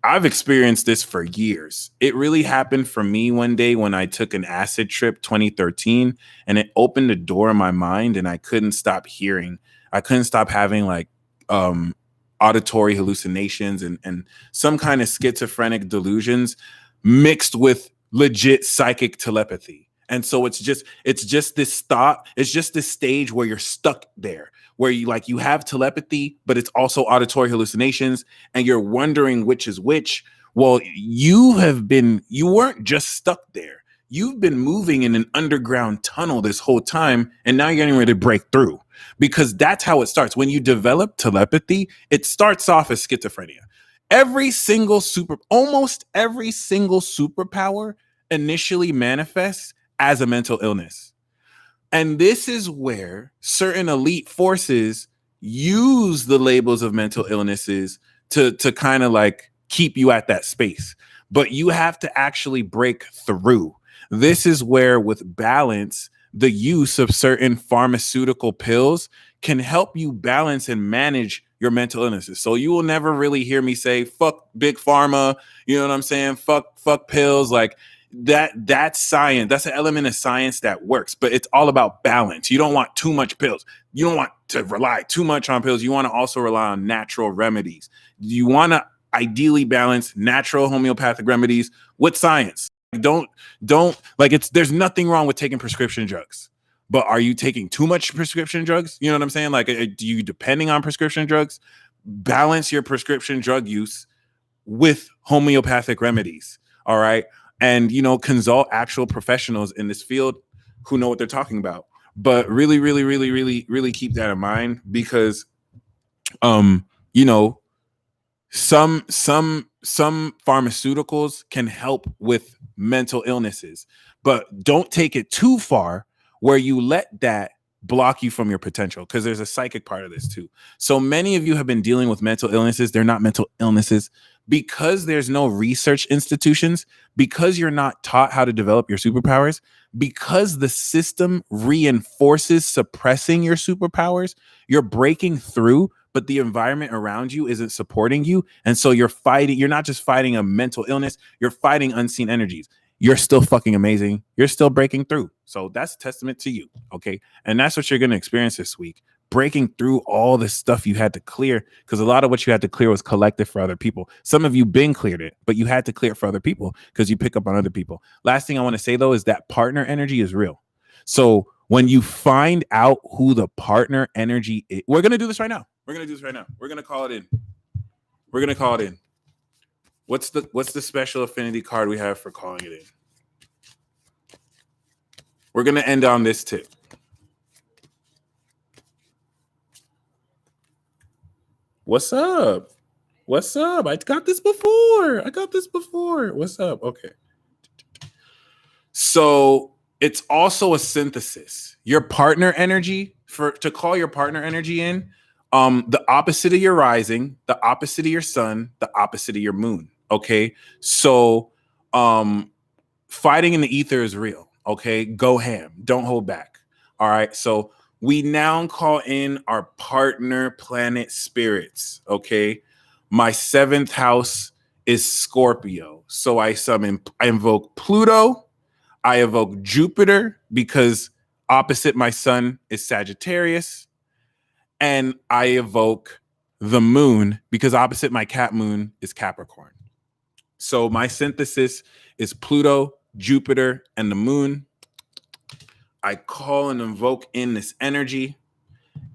I've experienced this for years. It really happened for me one day when I took an acid trip 2013, and it opened a door in my mind, and I couldn't stop hearing. I couldn't stop having like um auditory hallucinations and some kind of schizophrenic delusions mixed with legit psychic telepathy. And so it's just this thought, it's just this stage where you're stuck there, where you have telepathy, but it's also auditory hallucinations, and you're wondering which is which. Well, you weren't just stuck there. You've been moving in an underground tunnel this whole time, and now you're getting ready to break through, because that's how it starts. When you develop telepathy, it starts off as schizophrenia. Almost every single superpower initially manifests as a mental illness. And this is where certain elite forces use the labels of mental illnesses to kind of like keep you at that space. But you have to actually break through. This is where, with balance, the use of certain pharmaceutical pills can help you balance and manage your mental illnesses. So you will never really hear me say fuck big pharma, you know what I'm saying? Fuck pills. Like that's science. That's an element of science that works, but it's all about balance. You don't want too much pills. You don't want to rely too much on pills. You want to also rely on natural remedies. You want to ideally balance natural homeopathic remedies with science. Don't like there's nothing wrong with taking prescription drugs. But are you taking too much prescription drugs? You know what I'm saying? Like, do you depending on prescription drugs? Balance your prescription drug use with homeopathic remedies. All right. And, consult actual professionals in this field who know what they're talking about. But really, really, really, really, really keep that in mind, because, you know, some pharmaceuticals can help with mental illnesses, but don't take it too far where you let that block you from your potential, because there's a psychic part of this too. So many of you have been dealing with mental illnesses. They're not mental illnesses because there's no research institutions, because you're not taught how to develop your superpowers, because the system reinforces suppressing your superpowers. You're breaking through, but the environment around you isn't supporting you. And so you're not just fighting a mental illness, you're fighting unseen energies. You're still fucking amazing. You're still breaking through. So that's a testament to you. Okay. And that's what you're going to experience this week. Breaking through all the stuff you had to clear, because a lot of what you had to clear was collective for other people. Some of you been cleared it, but you had to clear it for other people because you pick up on other people. Last thing I want to say, though, is that partner energy is real. So when you find out who the partner energy is, we're going to do this right now. We're going to call it in. What's the special affinity card we have for calling it in? We're going to end on this tip. What's up? I got this before. What's up? Okay. So it's also a synthesis. Your partner energy, to call your partner energy in, the opposite of your rising, the opposite of your sun, the opposite of your moon. Okay. So fighting in the ether is real. Okay. Go ham. Don't hold back. All right. So we now call in our partner planet spirits. Okay. My 7th house is Scorpio. So I invoke Pluto. I evoke Jupiter, because opposite my sun is Sagittarius. And I evoke the moon, because opposite my cat moon is Capricorn. So my synthesis is Pluto, Jupiter, and the moon. I call and invoke in this energy,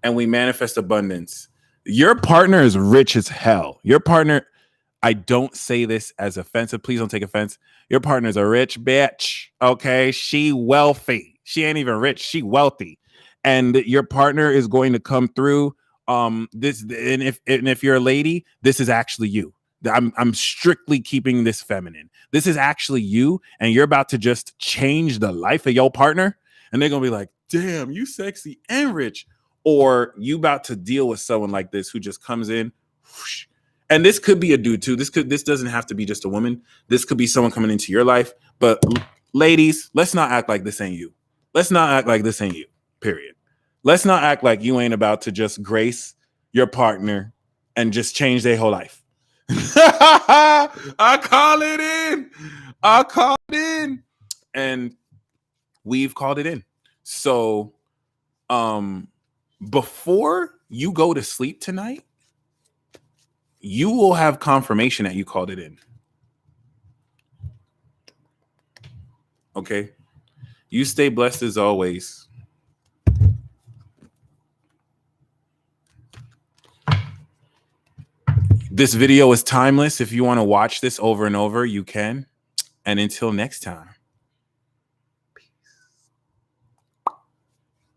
and we manifest abundance. Your partner is rich as hell. Your partner, I don't say this as offensive. Please don't take offense. Your partner is a rich bitch. Okay. She wealthy. She ain't even rich. She wealthy. And your partner is going to come through. If you're a lady, this is actually you. I'm strictly keeping this feminine. This is actually you, and you're about to just change the life of your partner. And they're going to be like, damn, you sexy and rich. Or you about to deal with someone like this who just comes in whoosh, And this could be a dude too. This doesn't have to be just a woman. This could be someone coming into your life. But ladies, let's not act like this ain't you. Let's not act like this ain't you. Period. Let's not act like you ain't about to just grace your partner and just change their whole life. I call it in. I called in. And we've called it in. So before you go to sleep tonight, you will have confirmation that you called it in. Okay? You stay blessed as always. This video is timeless. If you want to watch this over and over, you can. And until next time.